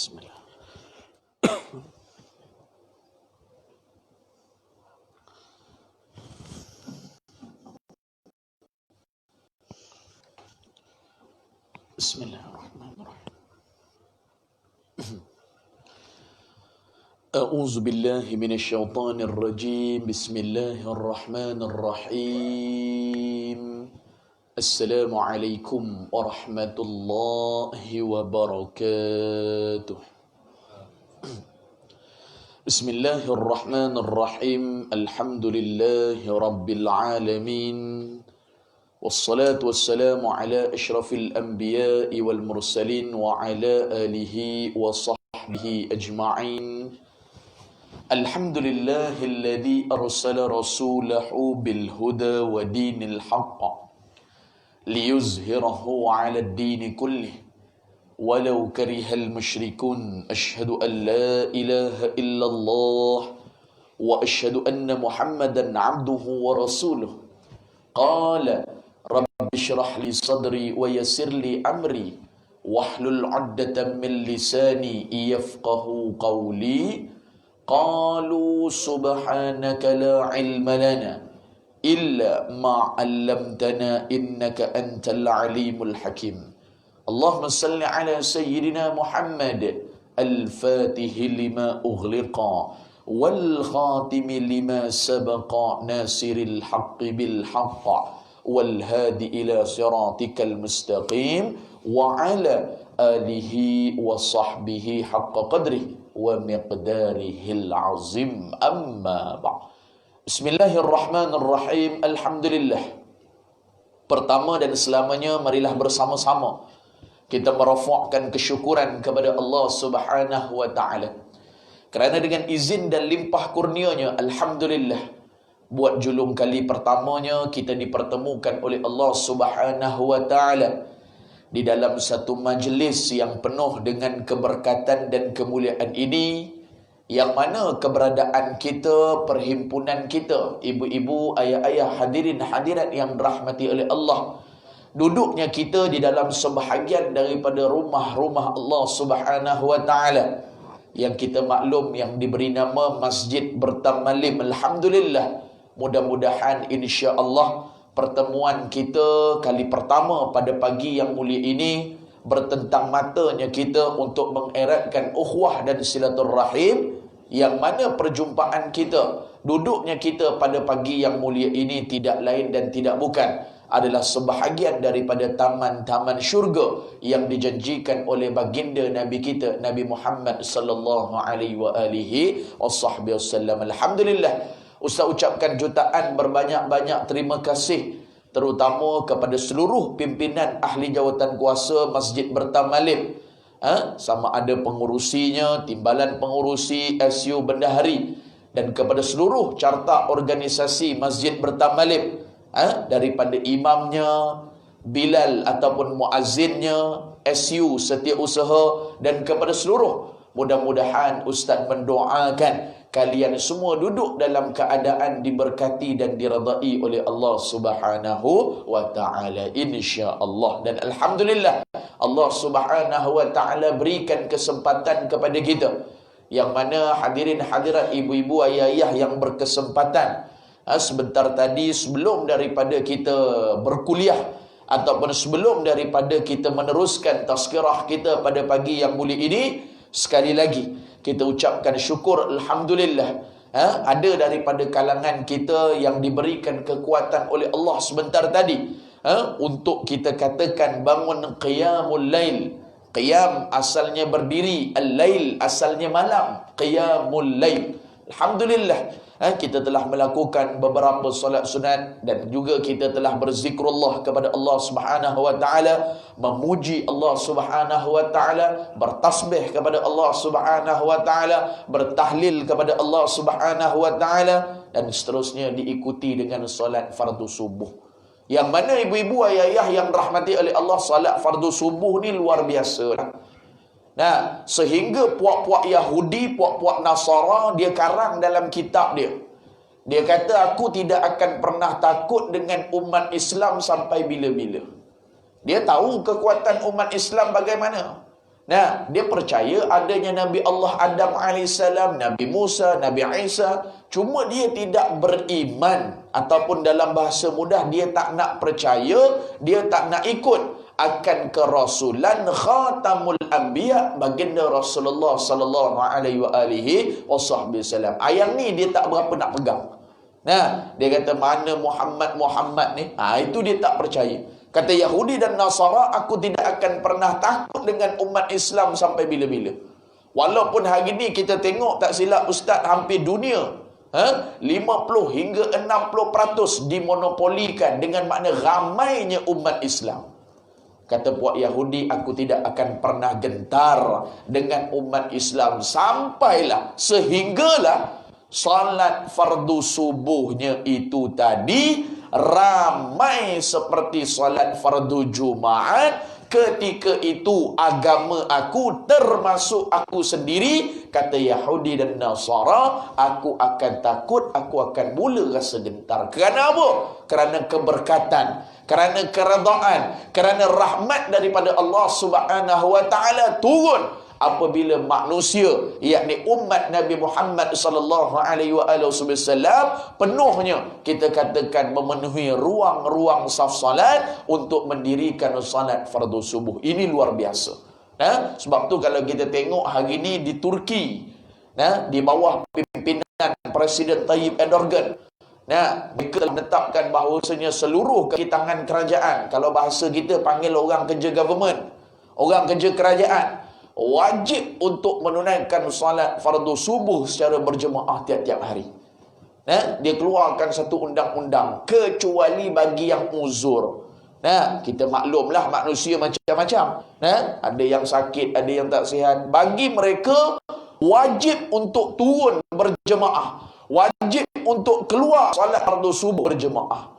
Bismillah. Bismillahirrahmanirrahim. A'udzu billahi minasyaitonir rajim. Bismillahirrahmanirrahim. Assalamualaikum warahmatullahi wabarakatuh. Bismillahirrahmanirrahim. Alhamdulillahi rabbil alamin. Wassalatu wassalamu ala asyrafil anbiya'i wal mursalin wa ala alihi wa sahbihi ajma'in. Alhamdulillahilladzi arsala rasulahu bil huda wa dinil haqq liyuzhirahu 'ala ad-din kullih walau karihal musyrikun. Asyhadu an la ilaha illallah wa asyhadu anna Muhammadan 'abduhu wa rasuluh. Qala Rabbi syrah li sadri wa yassir li amri wahlul 'uqdatam min lisani yafqahu qawli. Qalu subhanaka la ilma lana illa ma 'allamtana innaka antal alimul hakim. Allahumma salli ala sayyidina Muhammad al-fatihi lima ughliqa wal khatimi lima sabaqa nasiril haqqi bil haqq wal hadi ila siratikal mustaqim wa ala alihi wa sahbihi haqqa qadrihi wa miqdarihil azim. Amma ba'd. Bismillahirrahmanirrahim. Alhamdulillah. Pertama dan selamanya, marilah bersama-sama kita merafakkan kesyukuran kepada Allah Subhanahu wa taala. Kerana dengan izin dan limpah kurnianya, alhamdulillah, buat julung kali pertamanya kita dipertemukan oleh Allah Subhanahu wa taala di dalam satu majlis yang penuh dengan keberkatan dan kemuliaan ini, yang mana keberadaan kita, perhimpunan kita, ibu-ibu, ayah-ayah, hadirin hadirat yang dirahmati oleh Allah, duduknya kita di dalam sebahagian daripada rumah-rumah Allah Subhanahu wa taala yang kita maklum yang diberi nama Masjid Bertamalim. Alhamdulillah, mudah-mudahan insya-Allah pertemuan kita kali pertama pada pagi yang mulia ini bertentang matanya kita untuk mengeratkan ukhuwah dan silaturrahim, yang mana perjumpaan kita, duduknya kita pada pagi yang mulia ini tidak lain dan tidak bukan adalah sebahagian daripada taman-taman syurga yang dijanjikan oleh baginda Nabi kita Nabi Muhammad sallallahu alaihi wa alihi wasallam. Alhamdulillah, Ustaz ucapkan jutaan berbanyak-banyak terima kasih terutama kepada seluruh pimpinan ahli jawatan kuasa Masjid Bertamalim, sama ada pengurusinya, timbalan pengurusi, SU bendahari, dan kepada seluruh carta organisasi Masjid Bertamalim, daripada imamnya, Bilal ataupun muazzinnya, SU setiausaha, dan kepada seluruh. Mudah-mudahan Ustaz mendoakan kalian semua duduk dalam keadaan diberkati dan diredai oleh Allah Subhanahu wa taala, insya-Allah. Dan alhamdulillah, Allah Subhanahu wa taala berikan kesempatan kepada kita, yang mana hadirin hadirat, ibu-ibu, ayah-ayah yang berkesempatan sebentar tadi sebelum daripada kita berkuliah ataupun sebelum daripada kita meneruskan tazkirah kita pada pagi yang mulia ini, sekali lagi kita ucapkan syukur alhamdulillah. Ada daripada kalangan kita yang diberikan kekuatan oleh Allah sebentar tadi, untuk kita katakan bangun qiyamul lail. Qiyam asalnya berdiri, al-lail asalnya malam, qiyamul lail. Alhamdulillah, kita telah melakukan beberapa solat sunat dan juga kita telah berzikrullah kepada Allah Subhanahu wa taala, memuji Allah Subhanahu wa taala, bertasbih kepada Allah Subhanahu wa taala, bertahlil kepada Allah Subhanahu wa taala, dan seterusnya diikuti dengan solat fardu subuh. Yang mana ibu-ibu, ayah-ayah yang dirahmati oleh Allah, solat fardu subuh ni luar biasa. Nah, sehingga puak-puak Yahudi, puak-puak Nasara, dia karang dalam kitab dia. Dia kata, aku tidak akan pernah takut dengan umat Islam sampai bila-bila. Dia tahu kekuatan umat Islam bagaimana. Nah, dia percaya adanya Nabi Allah Adam AS, Nabi Musa, Nabi Isa. Cuma dia tidak beriman, ataupun dalam bahasa mudah, dia tak nak percaya, dia tak nak ikut akan kerasulan khatamul anbiya baginda Rasulullah sallallahu alaihi wasallam. Ayat ni dia tak berapa nak pegang. Nah, dia kata mana Muhammad ni? Itu dia tak percaya. Kata Yahudi dan Nasara, aku tidak akan pernah takut dengan umat Islam sampai bila-bila. Walaupun hari ni kita tengok, tak silap Ustaz, hampir dunia 50 hingga 60% dimonopolikan, dengan makna ramainya umat Islam. Kata puak Yahudi, aku tidak akan pernah gentar dengan umat Islam sampailah, sehinggalah salat fardu subuhnya itu tadi ramai seperti salat fardu Jumaat. Ketika itu agama aku, termasuk aku sendiri, kata Yahudi dan Nasara, aku akan takut, aku akan mula rasa gentar. Kerana apa? Kerana keberkatan, kerana keredaan, kerana rahmat daripada Allah Subhanahu wa taala turun apabila manusia, yakni umat Nabi Muhammad sallallahu alaihi wasallam, penuhnya kita katakan memenuhi ruang-ruang saf salat untuk mendirikan salat fardu subuh. Ini luar biasa. Sebab tu kalau kita tengok hari ni di Turki, di bawah pimpinan Presiden Tayyip Erdogan, mereka telah menetapkan bahawasanya seluruh kaki tangan kerajaan, kalau bahasa kita panggil orang kerja government, orang kerja kerajaan, wajib untuk menunaikan salat fardu subuh secara berjemaah tiap-tiap hari. Dia keluarkan satu undang-undang, kecuali bagi yang uzur. Kita maklumlah manusia macam-macam. Ada yang sakit, ada yang tak sihat. Bagi mereka wajib untuk turun berjemaah, wajib untuk keluar salat fardu subuh berjemaah.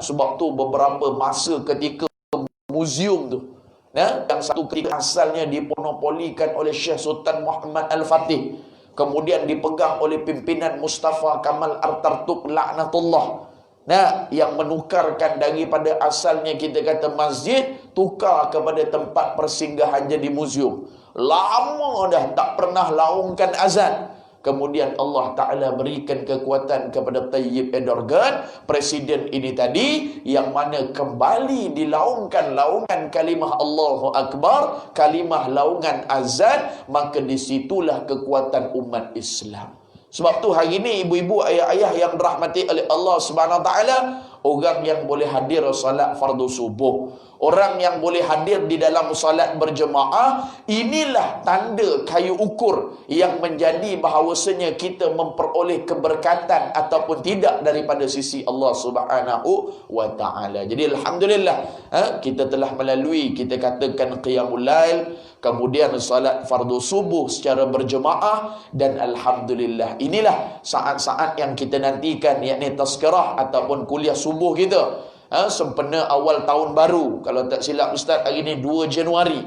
Sebab tu beberapa masa ketika muzium tu, yang satu ketika asalnya dimonopolikan oleh Syekh Sultan Muhammad Al-Fatih, kemudian dipegang oleh pimpinan Mustafa Kamal Atatürk laknatullah, yang menukarkan daripada asalnya kita kata masjid, tukar kepada tempat persinggahan jadi muzium. Lama dah tak pernah laungkan azan. Kemudian Allah Ta'ala berikan kekuatan kepada Tayyip Erdogan, presiden ini tadi, yang mana kembali dilaungkan laungan kalimah Allahu Akbar, kalimah laungan azan, maka disitulah kekuatan umat Islam. Sebab tu hari ini ibu-ibu, ayah-ayah yang dirahmati oleh Allah Subhanahu Wa Ta'ala, orang yang boleh hadir salat fardu subuh, orang yang boleh hadir di dalam salat berjemaah, inilah tanda kayu ukur yang menjadi bahawasanya kita memperoleh keberkatan ataupun tidak daripada sisi Allah Subhanahu wa taala. Jadi alhamdulillah, kita telah melalui, kita katakan qiyamul lail, kemudian salat fardu subuh secara berjemaah, dan alhamdulillah inilah saat-saat yang kita nantikan, yakni tazkirah ataupun kuliah subuh kita sempena awal tahun baru. Kalau tak silap Ustaz, hari ni 2 Januari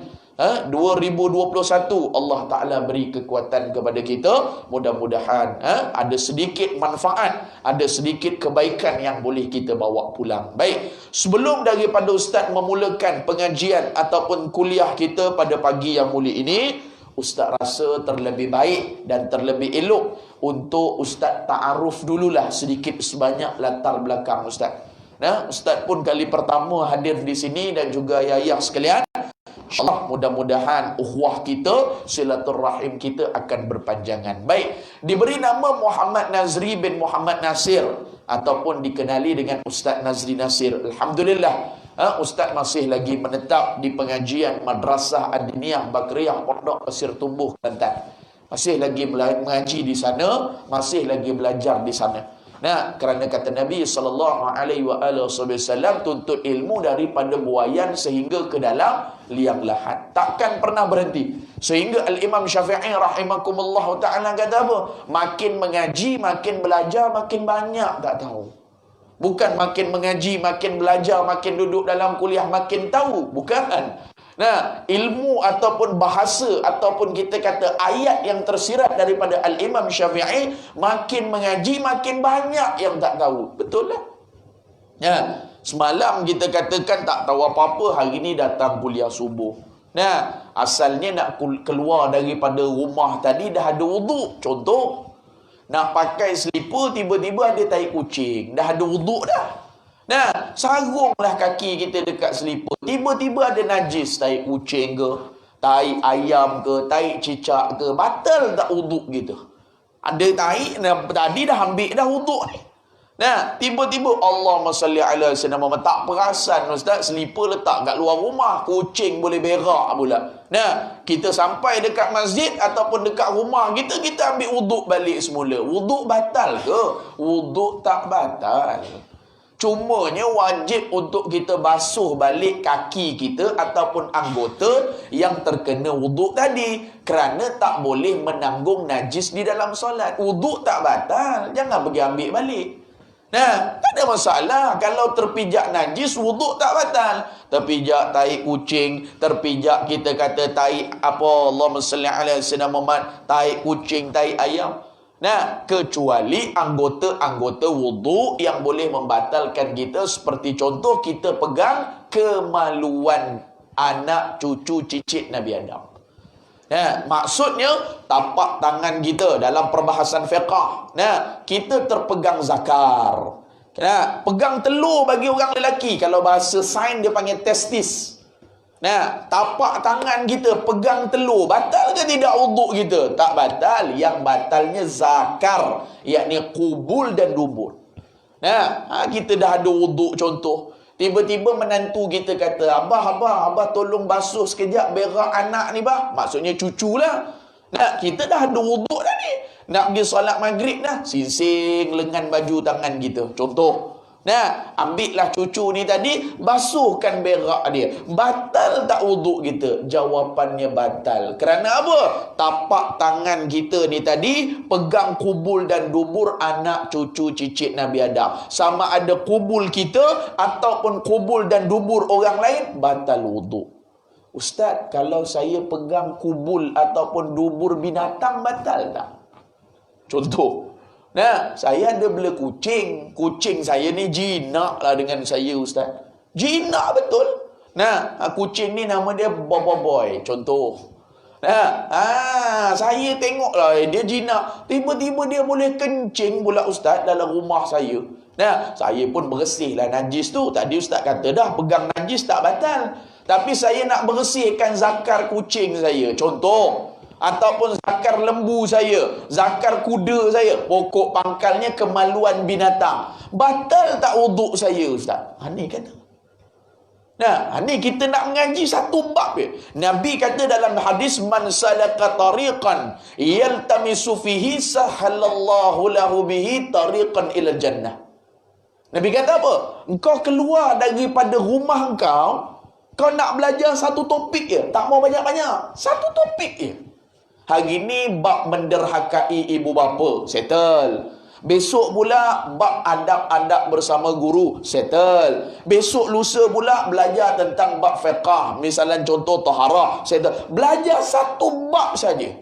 2021. Allah Ta'ala beri kekuatan kepada kita. Mudah-mudahan ada sedikit manfaat, ada sedikit kebaikan yang boleh kita bawa pulang. Baik, sebelum daripada Ustaz memulakan pengajian ataupun kuliah kita pada pagi yang mulia ini, Ustaz rasa terlebih baik dan terlebih elok untuk Ustaz ta'aruf dululah sedikit sebanyak latar belakang Ustaz. Ustaz pun kali pertama hadir di sini, dan juga ayah sekalian, InsyaAllah mudah-mudahan ukhuwah kita, silaturrahim kita akan berpanjangan. Baik, diberi nama Muhammad Nazri bin Muhammad Nasir, ataupun dikenali dengan Ustaz Nazri Nasir. Alhamdulillah, Ustaz masih lagi menetap di pengajian Madrasah Adniyah Bakriyah Pondok Pasir Tumbuh, Kelantan. Masih lagi mengaji di sana, masih lagi belajar di sana. Kerana kata Nabi SAW, tuntut ilmu daripada buayan sehingga ke dalam liang lahat, takkan pernah berhenti. Sehingga Al-Imam Syafi'i rahimakumullah ta'ala kata apa? Makin mengaji, makin belajar, makin banyak tak tahu. Bukan makin mengaji, makin belajar, makin duduk dalam kuliah, makin tahu. Bukan. Ilmu ataupun bahasa ataupun kita kata ayat yang tersirat daripada Al-Imam Syafi'i, makin mengaji makin banyak yang tak tahu. Betul lah. Semalam kita katakan tak tahu apa-apa, hari ni datang kuliah subuh. Asalnya nak keluar daripada rumah tadi dah ada wuduk. Contoh, nak pakai selipar, tiba-tiba ada tai kucing. Dah ada wuduk dah. Nah, sarunglah kaki kita dekat selipar. Tiba-tiba ada najis, tai kucing ke, tai ayam ke, tai cicak ke. Batal tak wuduk gitu? Ada tai, tadi dah ambil dah wuduk ni. Nah, tiba-tiba Allahumma salli ala sayyidina Muhammad, tak perasan ustaz, selipar letak kat luar rumah, kucing boleh berak pula. Nah, kita sampai dekat masjid ataupun dekat rumah kita ambil wuduk balik semula. Wuduk batal ke? Wuduk tak batal. Cumanya wajib untuk kita basuh balik kaki kita ataupun anggota yang terkena wuduk tadi, kerana tak boleh menanggung najis di dalam solat. Wuduk tak batal, jangan pergi ambil balik. Nah, tak ada masalah. Kalau terpijak najis, wuduk tak batal. Terpijak tai kucing, terpijak kita kata tai apa, Allahumma salli ala sayyidina Muhammad, tai kucing, tai ayam. Nah, kecuali anggota-anggota wuduk yang boleh membatalkan kita, seperti contoh kita pegang kemaluan anak cucu cicit Nabi Adam. Nah, maksudnya tapak tangan kita dalam perbahasan fiqh. Nah, kita terpegang zakar. Nah, pegang telur bagi orang lelaki, kalau bahasa sains dia panggil testis. Nah, tapak tangan kita pegang telur, batal ke tidak wuduk kita? Tak batal. Yang batalnya zakar, yakni kubul dan dubur. Nah, kita dah ada wuduk contoh. Tiba-tiba menantu kita kata, Abah tolong basuh sekejap berak anak ni bah. Maksudnya cucu lah. Nah, kita dah ada wuduk dah ni. Nak pergi solat maghrib dah, singsing lengan baju tangan kita. Contoh. Nah, ambillah cucu ni tadi, basuhkan berak dia. Batal tak wuduk kita? Jawapannya batal. Kerana apa? Tapak tangan kita ni tadi pegang kubul dan dubur anak cucu cicit Nabi Adam. Sama ada kubul kita ataupun kubul dan dubur orang lain, batal wuduk. Ustaz, kalau saya pegang kubul ataupun dubur binatang, batal tak? Contoh, nah, saya ada bela kucing. Kucing saya ni jinak lah dengan saya, ustaz. Jinak betul. Nah, kucing ni nama dia Bobo Boy. Contoh. Nah, saya tengok lah dia jinak. Tiba-tiba dia boleh kencing pula, ustaz, dalam rumah saya. Nah, saya pun bersih lah najis tu. Tadi ustaz kata dah, pegang najis tak batal. Tapi saya nak bersihkan zakar kucing saya. Contoh. Ataupun zakar lembu saya, zakar kuda saya, pokok pangkalnya kemaluan binatang, batal tak wuduk saya, ustaz? Ni kata. Nah, ni kita nak mengaji satu bab je. Nabi kata dalam hadis, man salaka tariqan yaltamisu fihi sahalallahu lahu bihi tariqan ila jannah. Nabi kata apa? Engkau keluar daripada rumah kau nak belajar satu topik je, tak mau banyak-banyak, satu topik je. Hari ni bab menderhakai ibu bapa, settle. Besok pula bab adab-adab bersama guru, settle. Besok lusa pula belajar tentang bab fiqah, misalnya contoh taharah, settle. Belajar satu bab saja.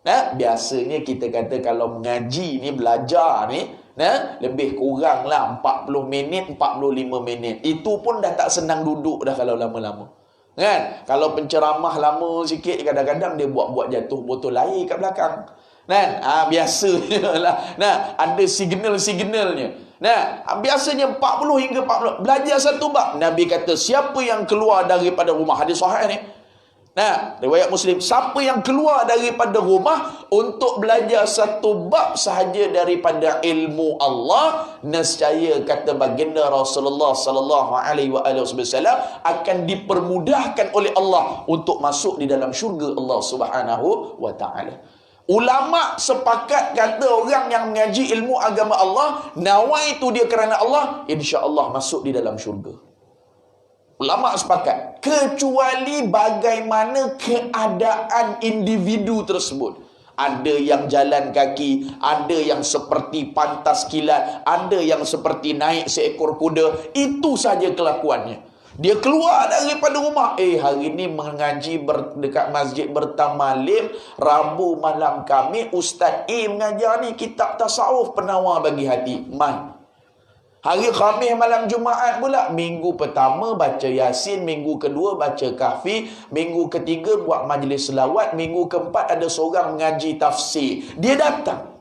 Nah, biasanya kita kata kalau mengaji ni, belajar ni, nah, lebih kurang lah 40 minit, 45 minit. Itu pun dah tak senang duduk dah kalau lama-lama. Kan? Kalau penceramah lama sikit, kadang-kadang dia buat-buat jatuh botol air kat belakang. Kan? Biasanya lah. Nah, ada signal-signalnya. Nah, biasanya 40 hingga 40. Belajar satu bab. Nabi kata, siapa yang keluar daripada rumah, hadis sahih ni. Nah, riwayat Muslim, siapa yang keluar daripada rumah untuk belajar satu bab sahaja daripada ilmu Allah, nescaya kata baginda Rasulullah sallallahu alaihi wasallam, akan dipermudahkan oleh Allah untuk masuk di dalam syurga Allah Subhanahu wa taala. Ulama sepakat kata orang yang mengaji ilmu agama Allah, nawaitu dia kerana Allah, insya-Allah masuk di dalam syurga. Ulama sepakat, kecuali bagaimana keadaan individu tersebut. Ada yang jalan kaki, ada yang seperti pantas kilat, ada yang seperti naik seekor kuda. Itu saja kelakuannya. Dia keluar daripada rumah, hari ni mengaji dekat masjid bertamalim, Rabu malam kami Ustaz mengajar ni kitab tasawuf penawar bagi hati. Mai. Hari Khamis malam Jumaat pula, minggu pertama baca Yasin, minggu kedua baca Kahfi, minggu ketiga buat majlis selawat, minggu keempat ada seorang mengaji tafsir. Dia datang.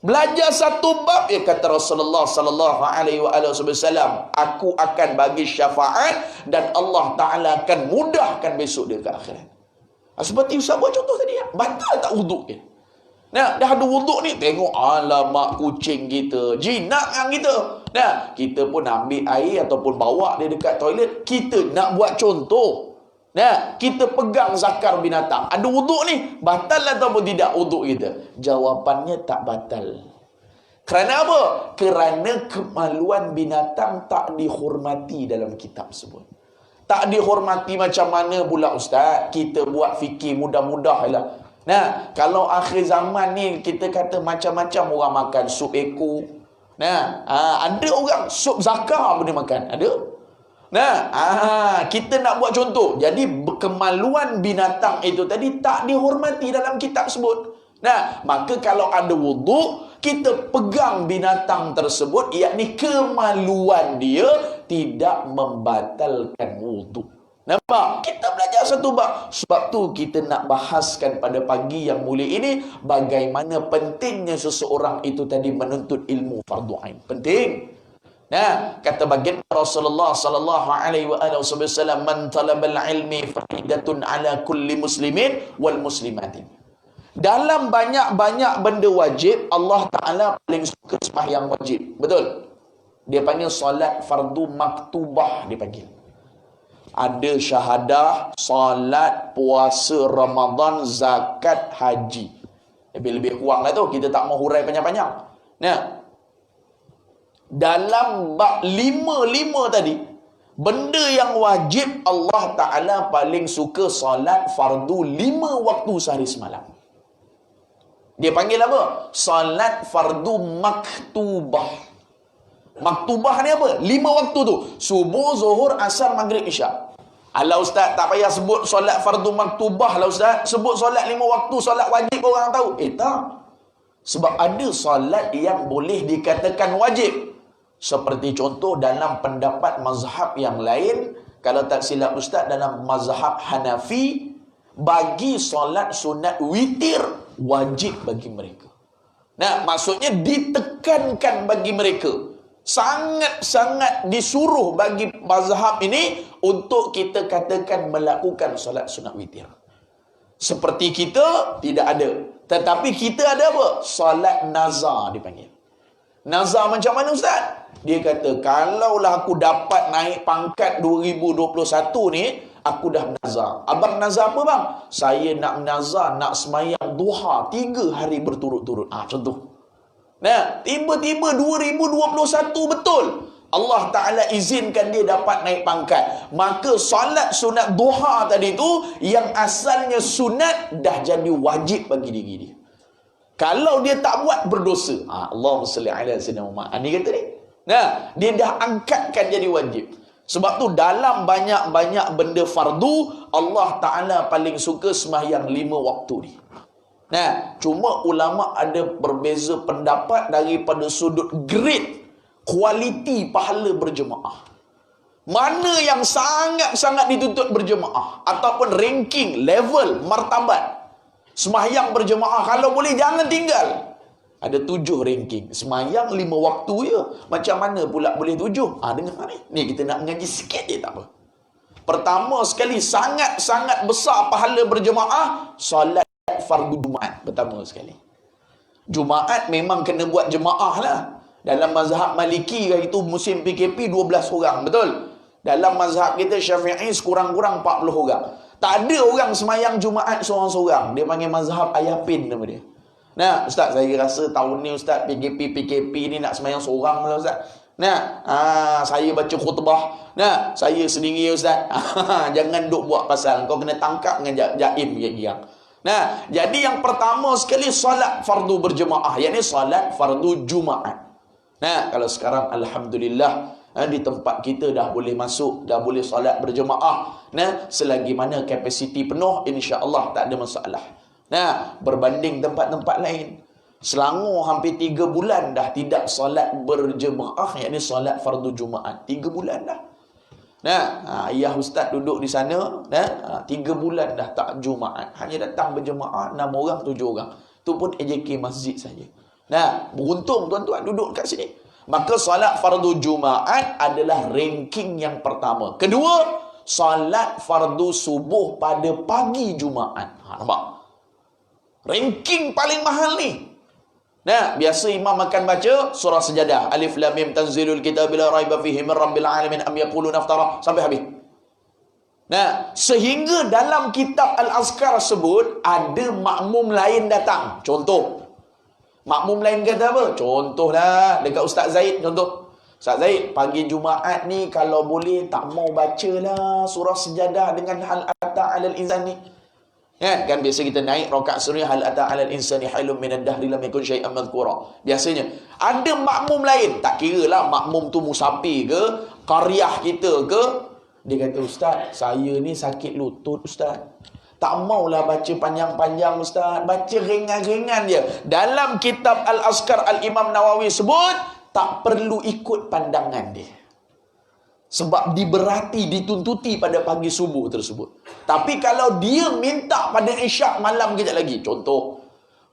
Belajar satu bab, kata Rasulullah sallallahu alaihi wasallam, aku akan bagi syafaat dan Allah Taala akan mudahkan besok dia ke akhirat. Seperti Ustaz buat contoh tadi, batal tak wuduk dia? Nah, dah ada wuduk ni, tengok alamak kucing kita, jinak yang kita. Nah, kita pun ambil air ataupun bawa dia dekat toilet, kita nak buat contoh. Nah, kita pegang zakar binatang. Ada wuduk ni, batal ataupun tidak wuduk kita? Jawapannya tak batal. Kerana apa? Kerana kemaluan binatang tak dihormati dalam kitab sebut. Tak dihormati macam mana pula Ustaz? Kita buat fikir mudah-mudah lah. Nah, kalau akhir zaman ni kita kata macam-macam orang makan sup ekor. Nah, ada orang sup zakar pun dia makan. Ada? Nah, kita nak buat contoh. Jadi kemaluan binatang itu tadi tak dihormati dalam kitab sebut. Nah, maka kalau ada wuduk, kita pegang binatang tersebut, yakni kemaluan dia tidak membatalkan wuduk. Nampak? Kita belajar satu bab. Sebab tu kita nak bahaskan pada pagi yang mulia ini bagaimana pentingnya seseorang itu tadi menuntut ilmu fardu ain. Penting. Nah, kata baginda Rasulullah sallallahu alaihi wasallam, man talabal ilmi fa'idatun ala kulli muslimin wal muslimatin. Dalam banyak-banyak benda wajib, Allah Taala paling suka sembahyang wajib. Betul? Dia panggil solat fardu maktubah, dia panggil. Ada syahadah, salat, puasa Ramadan, zakat, haji. Lebih-lebih kurang lah tu, kita tak mau hurai panjang-panjang. Nah, dalam bab 5 tadi, benda yang wajib Allah Ta'ala paling suka salat fardu 5 waktu sehari semalam. Dia panggil apa? Salat fardu maktubah. Maktubah ni apa? 5 waktu tu. Subuh, zuhur, asar, maghrib, isyak. Alah Ustaz, tak payah sebut solat fardu maktubah lah Ustaz. Sebut solat 5 waktu, solat wajib orang tahu. Tak. Sebab ada solat yang boleh dikatakan wajib. Seperti contoh dalam pendapat mazhab yang lain, kalau tak silap Ustaz, dalam mazhab Hanafi, bagi solat sunat witir wajib bagi mereka. Nah, maksudnya ditekankan bagi mereka. Sangat-sangat disuruh bagi mazhab ini untuk kita katakan melakukan solat sunat witir. Seperti kita tidak ada, tetapi kita ada apa? Solat nazar dipanggil. Nazar macam mana Ustaz? Dia kata, kalaulah aku dapat naik pangkat 2021 ni, aku dah nazar. Abang nazar apa bang? Saya nak nazar, nak semayang duha 3 hari berturut-turut. Contoh. Nah, tiba-tiba 2021 betul, Allah Ta'ala izinkan dia dapat naik pangkat. Maka solat sunat duha tadi tu, yang asalnya sunat, dah jadi wajib bagi diri dia. Kalau dia tak buat, berdosa. Allahumma salli ala sayyidina Muhammad. Ni kata ni. Nah, dia dah angkatkan jadi wajib. Sebab tu dalam banyak-banyak benda fardu, Allah Ta'ala paling suka sembahyang 5 waktu ni. Nah, cuma ulama' ada berbeza pendapat daripada sudut grade, kualiti pahala berjemaah. Mana yang sangat-sangat dituntut berjemaah, ataupun ranking, level, martabat sembahyang berjemaah, kalau boleh jangan tinggal. Ada 7 ranking. Sembahyang 5 waktu je. Macam mana pula boleh 7? Dengar ni. Ni kita nak mengaji sikit je tak apa. Pertama sekali, sangat-sangat besar pahala berjemaah, solat fardu Jumaat. Pertama sekali. Jumaat memang kena buat jemaah lah. Dalam mazhab Maliki, itu musim PKP 12 orang. Betul? Dalam mazhab kita Syafi'i, sekurang-kurang 40 orang. Tak ada orang semayang Jumaat seorang-seorang. Dia panggil mazhab Ayapin nama dia. Nah, Ustaz, saya rasa tahun ni Ustaz, PKP ni nak semayang seorang lah Ustaz. Nah, saya baca khutbah. Nah, saya sendiri Ustaz. Jangan duk buat pasal. Kau kena tangkap dengan jaim giang. Nah, jadi yang pertama sekali solat fardu berjemaah, yakni solat fardu Jumaat. Nah, kalau sekarang alhamdulillah di tempat kita dah boleh masuk, dah boleh solat berjemaah. Nah, selagi mana kapasiti penuh, insya-Allah tak ada masalah. Nah, berbanding tempat-tempat lain. Selangor hampir 3 bulan dah tidak solat berjemaah, yakni solat fardu Jumaat. 3 bulan dah. Ayah ustaz duduk di sana, 3 bulan dah tak Jumaat. Hanya datang berjemaah 6 orang, 7 orang. Tu pun AJK masjid saja. Beruntung tuan-tuan duduk kat sini. Maka solat fardu Jumaat adalah ranking yang pertama. Kedua, solat fardu subuh pada pagi Jumaat. Nampak? Ranking paling mahal ni. Biasa imam akan baca surah Sajadah, Alif Lam Mim tanzilul kitab la raiba fihi min rabbil alamin am yaquluna iftara, sampai habis. Sehingga dalam kitab Al-Azkar sebut ada makmum lain datang. Contoh, makmum lain kata apa? Contohlah dekat Ustaz Zaid, contoh. Ustaz Zaid, pagi Jumaat ni kalau boleh tak mau bacalah surah Sajadah dengan hal ata 'alal insan ni. Kan biasa kita naik rakaat sunni hal ata 'alal insani halum minad dahri lam yakun syai'an madhkura. Biasanya ada makmum lain, tak kiralah makmum tu musafir ke, qaryah kita ke, dia kata, Ustaz, saya ni sakit lutut Ustaz, tak maulah baca panjang-panjang Ustaz, baca ringan-ringan je. Dalam kitab Al-Azkar Al-Imam Nawawi sebut tak perlu ikut pandangan dia, sebab diberati, dituntuti pada pagi subuh tersebut. Tapi kalau dia minta pada isyak malam kejap lagi, contoh,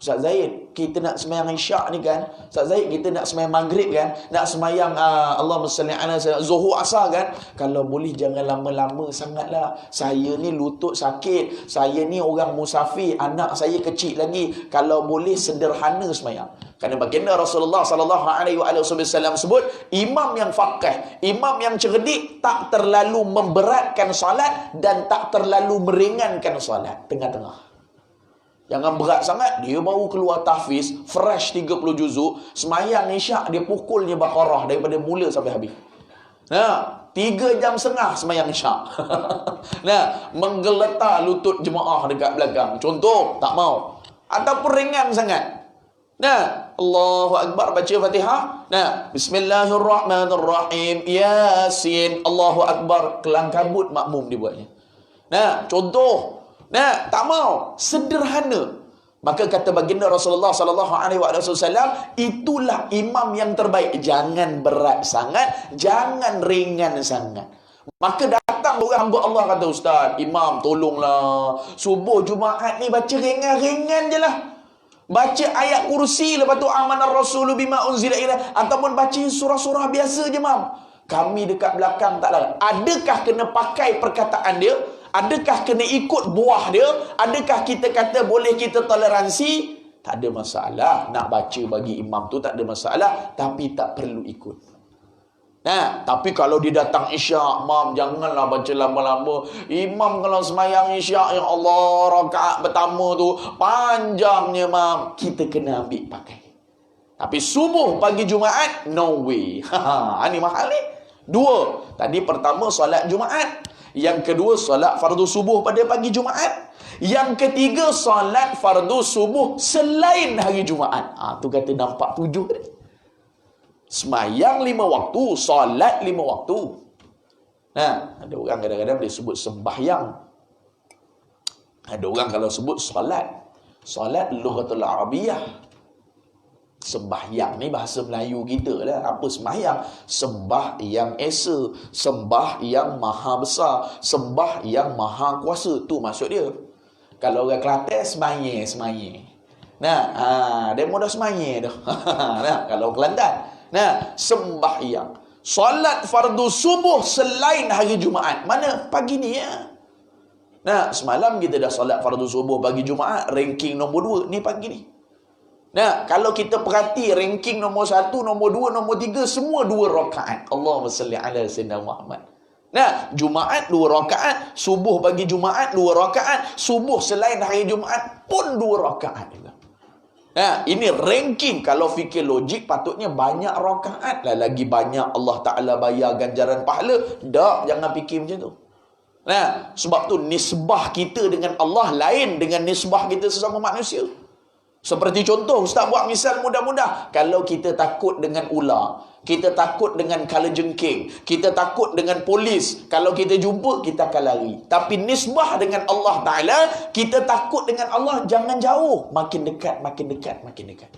Ustaz Zaid, kita nak semayang isyak ni kan, Ustaz Zaid, kita nak semayang maghrib kan, nak semayang Allahumma salli ala zuhur asar kan, kalau boleh jangan lama-lama sangatlah, saya ni lutut sakit, saya ni orang musafir, anak saya kecil lagi, kalau boleh sederhana semayang. Kerana baginda Rasulullah sallallahu alaihi wasallam sebut, imam yang faqih, imam yang cerdik tak terlalu memberatkan solat dan tak terlalu meringankan solat, tengah-tengah. Jangan berat sangat, dia baru keluar tahfiz, fresh 30 juzuk, semayang isyak dia pukul je Baqarah daripada mula sampai habis. 3 jam setengah semayang isyak. Menggeletar lutut jemaah dekat belakang. Contoh, tak mau. Ataupun ringan sangat. Allahu Akbar, baca Fatihah. Bismillahirrahmanirrahim, Yasin, Allahu Akbar, kelang kabut makmum dia buatnya. Contoh, tak mau, sederhana. Maka kata baginda Rasulullah sallallahu alaihi wasallam, itulah imam yang terbaik. Jangan berat sangat, jangan ringan sangat. Maka datang orang hamba Allah kata, Ustaz, imam tolonglah, subuh Jumaat ni baca ringan-ringan je lah. Baca ayat kursi, lepas tu amanar rasulu bima unzila ilaih, ataupun baca surah-surah biasa je, mam. Kami dekat belakang tak larang. Adakah kena pakai perkataan dia? Adakah kena ikut buah dia? Adakah kita kata boleh kita toleransi? Tak ada masalah. Nak baca bagi imam tu tak ada masalah, tapi tak perlu ikut. Tapi kalau dia datang isyak, mam, janganlah baca lama-lama. Imam kalau semayang isyak, ya Allah, rakaat pertama tu panjangnya, mam. Kita kena ambil pakai. Tapi subuh pagi Jumaat, no way. Ini mahal ni. 2. Tadi pertama solat Jumaat. Yang kedua solat fardu subuh pada pagi Jumaat. Yang ketiga solat fardu subuh selain hari Jumaat. Tu kata nampak 7 tadi. Semayang 5 waktu, solat 5 waktu. Ada orang kadang-kadang dia sebut sembahyang. Ada orang kalau sebut solat. Solat lughatul Arabiyah. Sembahyang ni bahasa Melayu kita lah. Apa sembahyang? Sembah yang esa, sembah yang maha besar, sembah yang maha kuasa. Tu maksud dia. Kalau orang Kelantan, semaya. Dia mudah semaya dah. Kalau Kelantan. Sembahyang. Solat fardu subuh selain hari Jumaat. Mana? Pagi ni ya. Semalam kita dah solat fardu subuh pagi Jumaat, ranking nombor 2. Ni pagi ni. Kalau kita perhati ranking nombor 1, nombor 2, nombor 3, semua 2 rakaat. Allahumma salli ala sayyidina Muhammad. Jumaat 2 rakaat, subuh pagi Jumaat 2 rakaat, subuh selain hari Jumaat pun 2 rakaat juga. Ini ranking. Kalau fikir logik patutnya banyak rakaat lah, lagi banyak Allah Ta'ala bayar ganjaran pahala. Tak, jangan fikir macam tu. Sebab tu nisbah kita dengan Allah lain dengan nisbah kita sesama manusia. Seperti contoh, Ustaz buat misal mudah-mudah. Kalau kita takut dengan ular, kita takut dengan kalajengking, kita takut dengan polis, kalau kita jumpa, kita akan lari. Tapi nisbah dengan Allah Ta'ala, kita takut dengan Allah, jangan jauh. Makin dekat, makin dekat, makin dekat.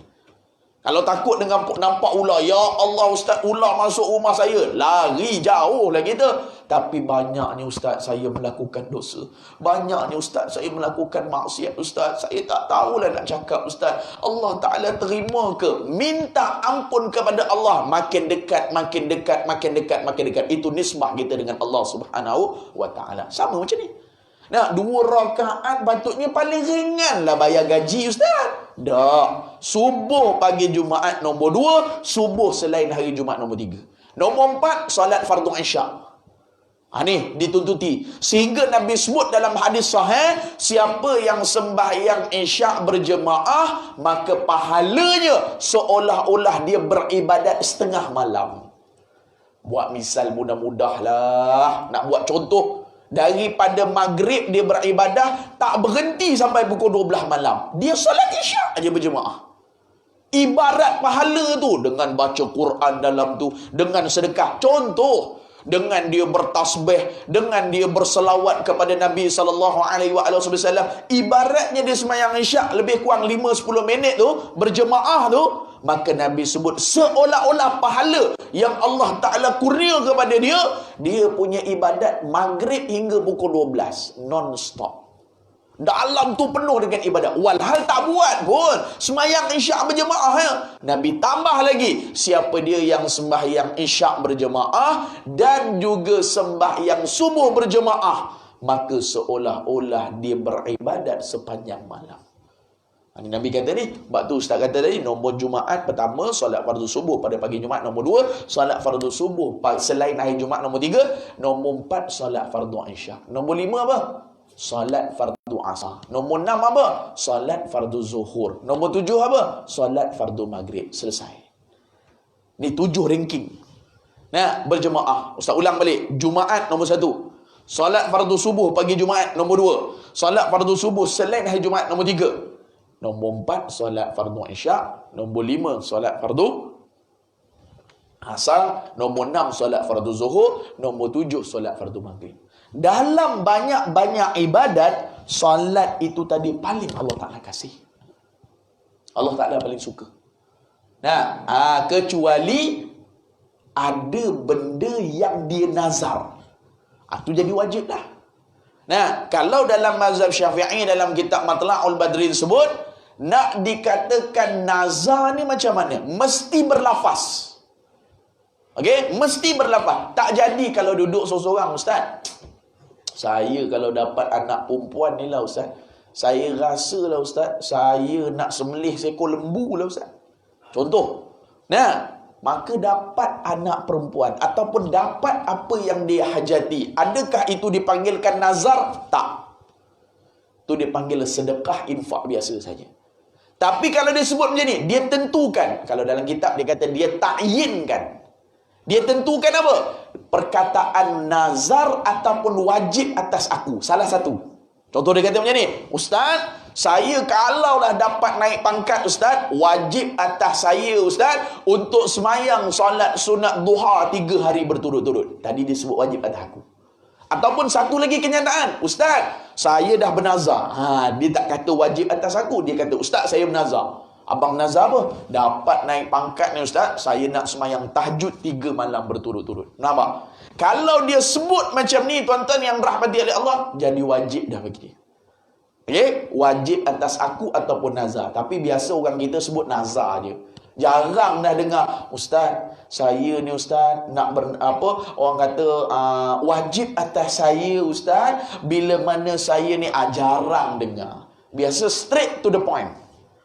Kalau takut dengan nampak ular, ya Allah ustaz, ular masuk rumah saya, lari jauh lah kita. Tapi banyak ni ustaz saya melakukan dosa. Banyak ni ustaz saya melakukan maksiat ustaz. Saya tak tahulah nak cakap ustaz. Allah Ta'ala terima ke? Minta ampun kepada Allah. Makin dekat, makin dekat, makin dekat, makin dekat. Itu nisbah kita dengan Allah Subhanahu wa Ta'ala. Sama macam ni. Nah, 2 rakaat patutnya paling ringan lah bayar gaji ustaz. Tak. Subuh pagi Jumaat nombor 2, subuh selain hari Jumaat nombor 3. Nombor 4, solat fardu isyak. Ni dituntuti. Sehingga Nabi sebut dalam hadis sahih, siapa yang sembahyang isyak berjemaah, maka pahalanya seolah-olah dia beribadat setengah malam. Buat misal mudah-mudah lah. Nak buat contoh, daripada maghrib dia beribadah, tak berhenti sampai pukul 12 malam. Dia solat isyak aja berjemaah. Ibarat pahala tu dengan baca Quran dalam tu, dengan sedekah. Contoh, dengan dia bertasbih, dengan dia berselawat kepada Nabi SAW, ibaratnya dia sembahyang isyak lebih kurang 5-10 minit tu, berjemaah tu, maka Nabi sebut seolah-olah pahala yang Allah Ta'ala kurnia kepada dia, dia punya ibadat maghrib hingga pukul 12 non-stop. Dalam tu penuh dengan ibadat. Walhal tak buat pun sembahyang isyak berjemaah ya. Nabi tambah lagi, siapa dia yang sembahyang isyak berjemaah dan juga sembahyang subuh berjemaah, maka seolah-olah dia beribadat sepanjang malam. Nabi kata ni. Sebab tu ustaz kata tadi, nombor Jumaat pertama solat fardu subuh pada pagi Jumaat, nombor 2 solat fardu subuh selain hari Jumaat, nombor 3, nombor 4 solat fardu isyak, nombor 5 apa? Solat fardu asar. Nombor 6 apa? Solat fardu zuhur. Nombor 7 apa? Solat fardu maghrib. Selesai. Ni 7 ranking. Nah, berjemaah. Ustaz ulang balik. Jumaat nombor 1. Solat fardu subuh pagi Jumaat nombor 2. Solat fardu subuh selain hari Jumaat nombor 3. Nombor 4 solat fardu isyak. Nombor 5 solat fardu asar. Nombor 6 solat fardu zuhur. Nombor 7 solat fardu maghrib. Dalam banyak-banyak ibadat, solat itu tadi paling Allah Ta'ala kasih. Allah Ta'ala paling suka. Nah, kecuali ada benda yang dia nazar. Itu jadi wajib dah. Nah, kalau dalam mazhab Syafi'i, dalam kitab Matla'ul Badrin sebut, nak dikatakan nazar ni macam mana? Mesti berlafaz. Okey, mesti berlafaz. Tak jadi kalau duduk seorang-seorang, ustaz. Saya kalau dapat anak perempuan ni lah ustaz, saya rasa lah ustaz, saya nak sembelih seekor lembu lah ustaz. Contoh. Nah, maka dapat anak perempuan ataupun dapat apa yang dia hajati, adakah itu dipanggilkan nazar? Tak. Itu dipanggil sedekah, infak biasa saja. Tapi kalau dia sebut macam ni, dia tentukan. Kalau dalam kitab dia kata dia ta'yinkan. Dia tentukan apa? Perkataan nazar ataupun wajib atas aku. Salah satu. Contoh dia kata macam ni, ustaz, saya kalaulah dapat naik pangkat ustaz, wajib atas saya ustaz untuk semayang solat sunat duha 3 hari berturut-turut. Tadi dia sebut wajib atas aku. Ataupun satu lagi kenyataan, ustaz, saya dah bernazar. Dia tak kata wajib atas aku, dia kata ustaz saya bernazar. Abang nazar apa? Dapat naik pangkat ni ustaz, saya nak semayang tahajud 3 malam berturut-turut. Nampak? Kalau dia sebut macam ni, tuan-tuan yang rahmati oleh Allah, jadi wajib dah bagi dia. Okay? Wajib atas aku ataupun nazar. Tapi biasa orang kita sebut nazar je. Jarang dah dengar, ustaz, saya ni ustaz nak orang kata wajib atas saya ustaz bila mana saya ni jarang dengar. Biasa straight to the point.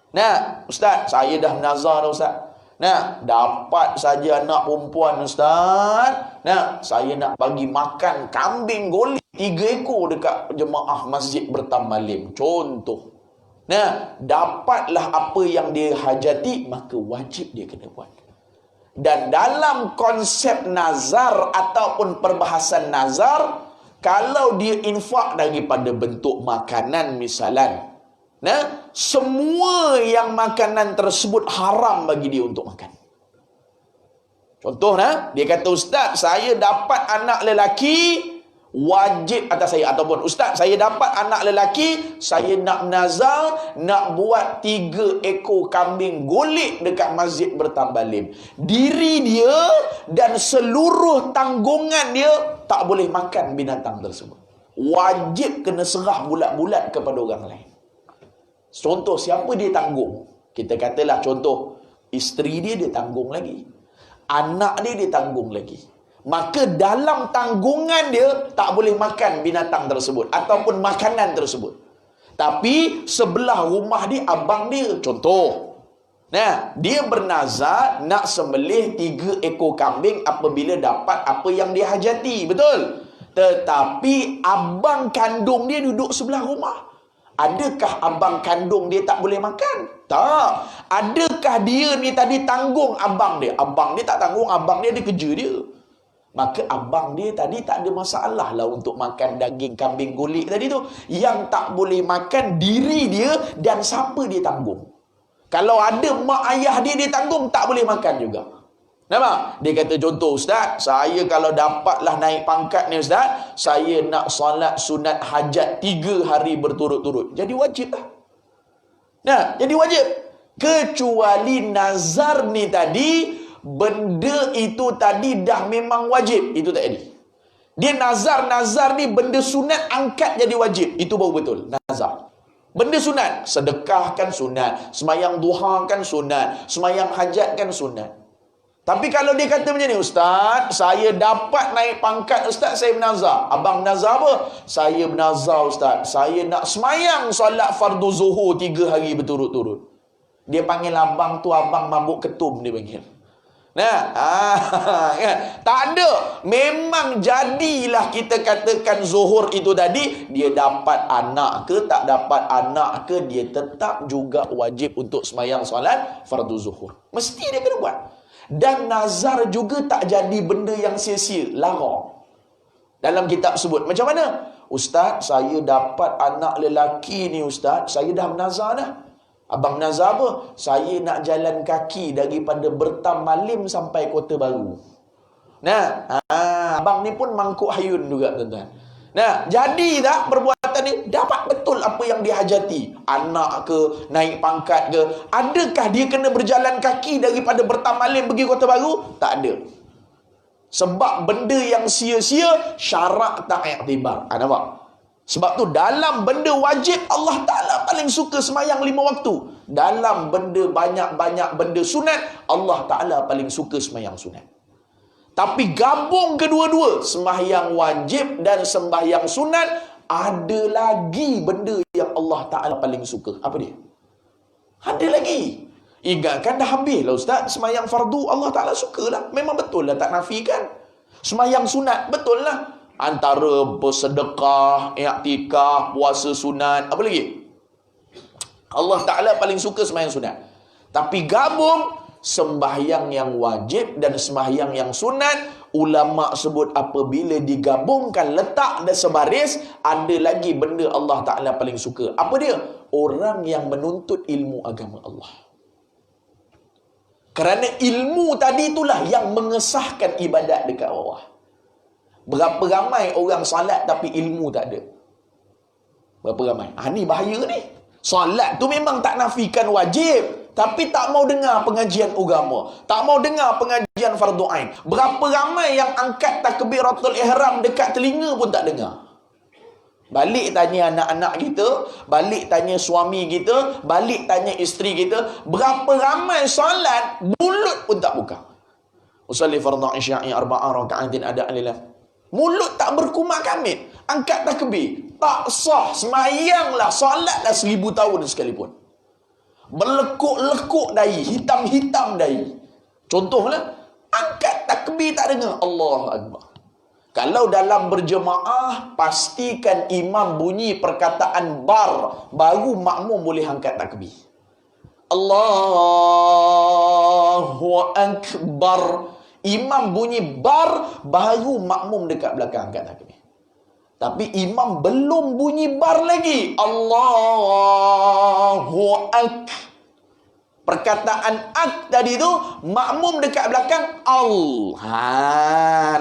Nah, ustaz, saya dah menazar dah ustaz. Nah, dapat saja anak perempuan ustaz. Nah, saya nak bagi makan kambing goli 3 ekor dekat jemaah masjid bertamalim. Contoh. Nah, dapatlah apa yang dia hajati, maka wajib dia kena buat. Dan dalam konsep nazar ataupun perbahasan nazar, kalau dia infak daripada bentuk makanan misalan, nah, semua yang makanan tersebut haram bagi dia untuk makan. Contoh, dia kata, ustaz, saya dapat anak lelaki, Wajib atas saya. Ataupun, ustaz, saya dapat anak lelaki, saya nak nazar, nak buat 3 ekor kambing golek dekat Masjid Bertambalim. Diri dia dan seluruh tanggungan dia tak boleh makan binatang tersebut. Wajib kena serah bulat-bulat kepada orang lain. Contoh, siapa dia tanggung? Kita katalah contoh, isteri dia tanggung lagi, anak dia tanggung lagi. Maka dalam tanggungan dia tak boleh makan binatang tersebut ataupun makanan tersebut. Tapi sebelah rumah dia, abang dia, contoh, nah, dia bernazar nak sembelih 3 ekor kambing apabila dapat apa yang dia hajati, betul? Tetapi abang kandung dia duduk sebelah rumah. Adakah abang kandung dia tak boleh makan? Tak. Adakah dia ni tadi tanggung abang dia? Abang dia tak tanggung, abang dia kerja dia. Maka abang dia tadi tak ada masalah lah untuk makan daging kambing golek tadi tu. Yang tak boleh makan diri dia dan siapa dia tanggung. Kalau ada mak ayah dia tanggung, tak boleh makan juga. Nampak? Dia kata, contoh, ustaz, saya kalau dapatlah naik pangkat ni ustaz, saya nak solat sunat hajat 3 hari berturut-turut. Jadi wajib lah. Nah, jadi wajib. Kecuali nazar ni tadi, benda itu tadi dah memang wajib. Itu tak jadi. Dia nazar ni benda sunat angkat jadi wajib. Itu baru betul, nazar. Benda sunat, sedekah kan sunat, semayang duha kan sunat, semayang hajat kan sunat. Tapi kalau dia kata macam ni, ustaz, saya dapat naik pangkat, ustaz, saya bernazar. Abang bernazar apa? Saya bernazar, ustaz, saya nak semayang solat fardu zuhur 3 hari berturut-turut. Dia panggil abang tu abang mabuk ketum, dia panggil. Nah, kan? Tak ada. Memang jadilah kita katakan zuhur itu tadi, dia dapat anak ke tak dapat anak ke, dia tetap juga wajib untuk semayang solat fardu zuhur. Mesti dia kena buat. Dan nazar juga tak jadi benda yang sia-sia, larang. Dalam kitab sebut, macam mana? Ustaz, saya dapat anak lelaki ni ustaz, saya dah bernazar dah. Abang nazar apa? Saya nak jalan kaki daripada Bertambalim sampai Kota Baru. Nah, abang ni pun mangkuk hayun juga, tuan-tuan. Nah, jadi tak perbuatan ni? Dapat betul apa yang dihajati. Anak ke, naik pangkat ke. Adakah dia kena berjalan kaki daripada Bertambalim pergi Kota Baru? Tak ada. Sebab benda yang sia-sia, syarak tak iktibar. Nampak? Sebab tu dalam benda wajib, Allah Ta'ala paling suka semayang 5 waktu. Dalam benda banyak-banyak benda sunat, Allah Ta'ala paling suka semayang sunat. Tapi gabung kedua-dua, sembahyang wajib dan sembahyang sunat, ada lagi benda yang Allah Ta'ala paling suka. Apa dia? Ada lagi. Ingatkan dah habis lah ustaz, sembahyang fardu Allah Ta'ala suka lah. Memang betul lah, tak nafikan. Sembahyang sunat, betul lah. Antara bersedekah, i'tikaf, puasa sunat, apa lagi? Allah Ta'ala paling suka sembahyang sunat. Tapi gabung sembahyang yang wajib dan sembahyang yang sunat, ulama sebut apabila digabungkan, letak dan sebaris, ada lagi benda Allah Ta'ala paling suka. Apa dia? Orang yang menuntut ilmu agama Allah. Kerana ilmu tadi itulah yang mengesahkan ibadat dekat bawah. Berapa ramai orang salat tapi ilmu tak ada? Berapa ramai? Ni bahaya ni. Salat tu memang tak nafikan wajib, tapi tak mau dengar pengajian agama, tak mau dengar pengajian fardu ain. Berapa ramai yang angkat takbiratul ihram dekat telinga pun tak dengar. Balik tanya anak-anak kita, balik tanya suami kita, balik tanya isteri kita, berapa ramai solat mulut pun tak buka. Usalli fardhu isya'i arba'a raka'atin ada alillah. Mulut tak berkumat kamit, angkat takbir, tak sah, semayanglah, solatlah 1000 tahun sekalipun. Berlekuk-lekuk dahi, hitam-hitam dahi. Contohlah, angkat takbir tak dengar, Allahu Akbar. Kalau dalam berjemaah, pastikan imam bunyi perkataan bar, baru makmum boleh angkat takbir. Allahu Akbar. Imam bunyi bar, baru makmum dekat belakang angkat takbir. Tapi imam belum bunyi bar lagi, Allahu Ak. Perkataan ak tadi tu, makmum dekat belakang,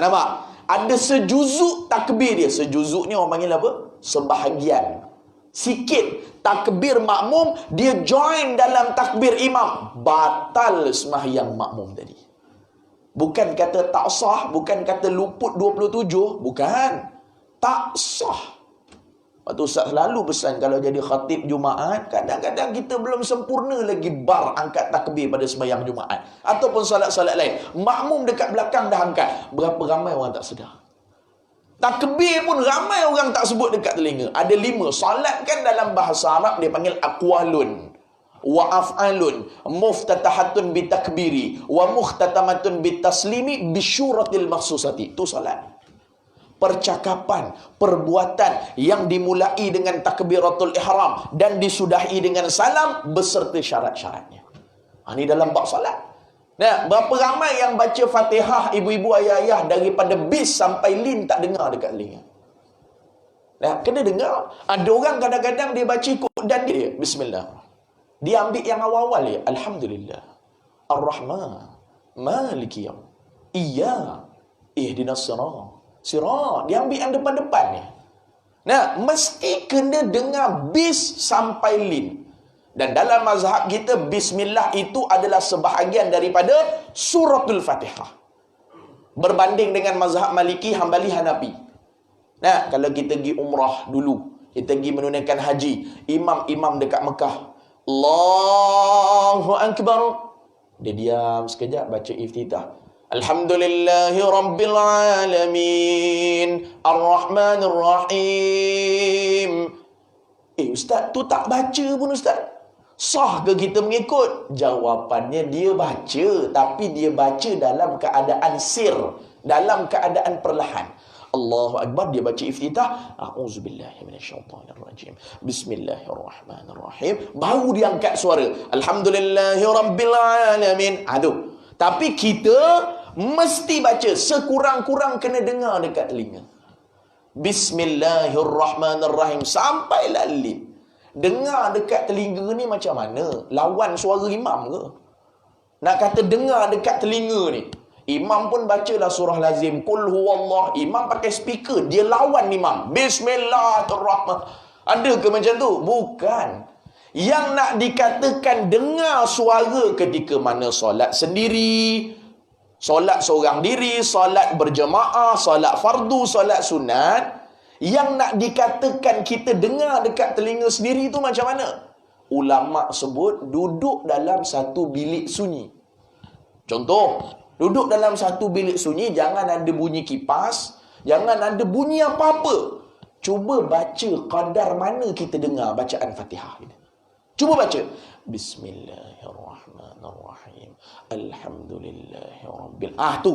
nampak? Ada sejuzuk takbir dia. Sejuzuk ni orang panggil apa? Sebahagian. Sikit takbir makmum, dia join dalam takbir imam. Batal sembahyang makmum tadi. Bukan kata tak sah, bukan kata luput 27, bukan. Tak sah. Waktu Ustaz selalu pesan, kalau jadi khatib Jumaat, kadang-kadang kita belum sempurna lagi bar angkat takbir pada sembahyang Jumaat. Ataupun solat-solat lain. Makmum dekat belakang dah angkat. Berapa ramai orang tak sedar. Takbir pun ramai orang tak sebut dekat telinga. Ada 5. Solat kan dalam bahasa Arab dia panggil aqwalun wa af'alun, muftatahatun bitakbiri wa mukhtatamatun bitaslimi bisyuratil makhsusati. Itu solat. Percakapan, perbuatan yang dimulai dengan takbiratul ihram dan disudahi dengan salam beserta syarat-syaratnya. Ini dalam bab solat. Nah, berapa ramai yang baca Fatihah ibu-ibu ayah-ayah daripada bis sampai lin tak dengar dekat telinga. Nah, kena dengar. Ada orang kadang-kadang dia baca ikut dan dia bismillah. Dia ambil yang awal-awal dia. Alhamdulillah. Ar-Rahman. Maliki yaum. Iya. Ihdinas sirat. Dia ambil yang depan-depan ni. Nah, mesti kena dengar bis sampai lin. Dan dalam mazhab kita, bismillah itu adalah sebahagian daripada suratul Fatihah. Berbanding dengan mazhab Maliki, Hambali, Hanafi. Nah, kalau kita pergi umrah dulu, kita pergi menunaikan haji, imam-imam dekat Mekah, Allahu Akbar. Dia diam sekejap, baca iftitah. Alhamdulillahi Rabbil Alamin, Ar-Rahmanir Rahim. Ustaz, tu tak baca pun Ustaz. Sah ke kita mengikut? Jawapannya dia baca, tapi dia baca dalam keadaan sir, dalam keadaan perlahan. Allahu Akbar, dia baca iftitah, a'udzubillahi minasyaitonirrajim, bismillahirrahmanirrahim, baru dia angkat suara, alhamdulillahi rabbil alamin. Aduh. Tapi kita mesti baca, sekurang-kurang kena dengar dekat telinga. Bismillahirrahmanirrahim sampailah lin. Dengar dekat telinga ni macam mana? Lawan suara imam ke? Nak kata dengar dekat telinga ni, imam pun bacalah surah lazim, Qul huwallah, imam pakai speaker, dia lawan imam, Bismillahirrahmanirrahim. Ada ke macam tu? Bukan. Yang nak dikatakan dengar suara ketika mana solat sendiri, solat seorang diri, solat berjemaah, solat fardu, solat sunat. Yang nak dikatakan kita dengar dekat telinga sendiri itu macam mana? Ulama sebut duduk dalam satu bilik sunyi. Contoh, duduk dalam satu bilik sunyi, jangan ada bunyi kipas, jangan ada bunyi apa-apa. Cuba baca kadar mana kita dengar bacaan Fatihah kita. Cuba baca. Bismillahirrahmanirrahim. Alhamdulillahirabbil. Tu.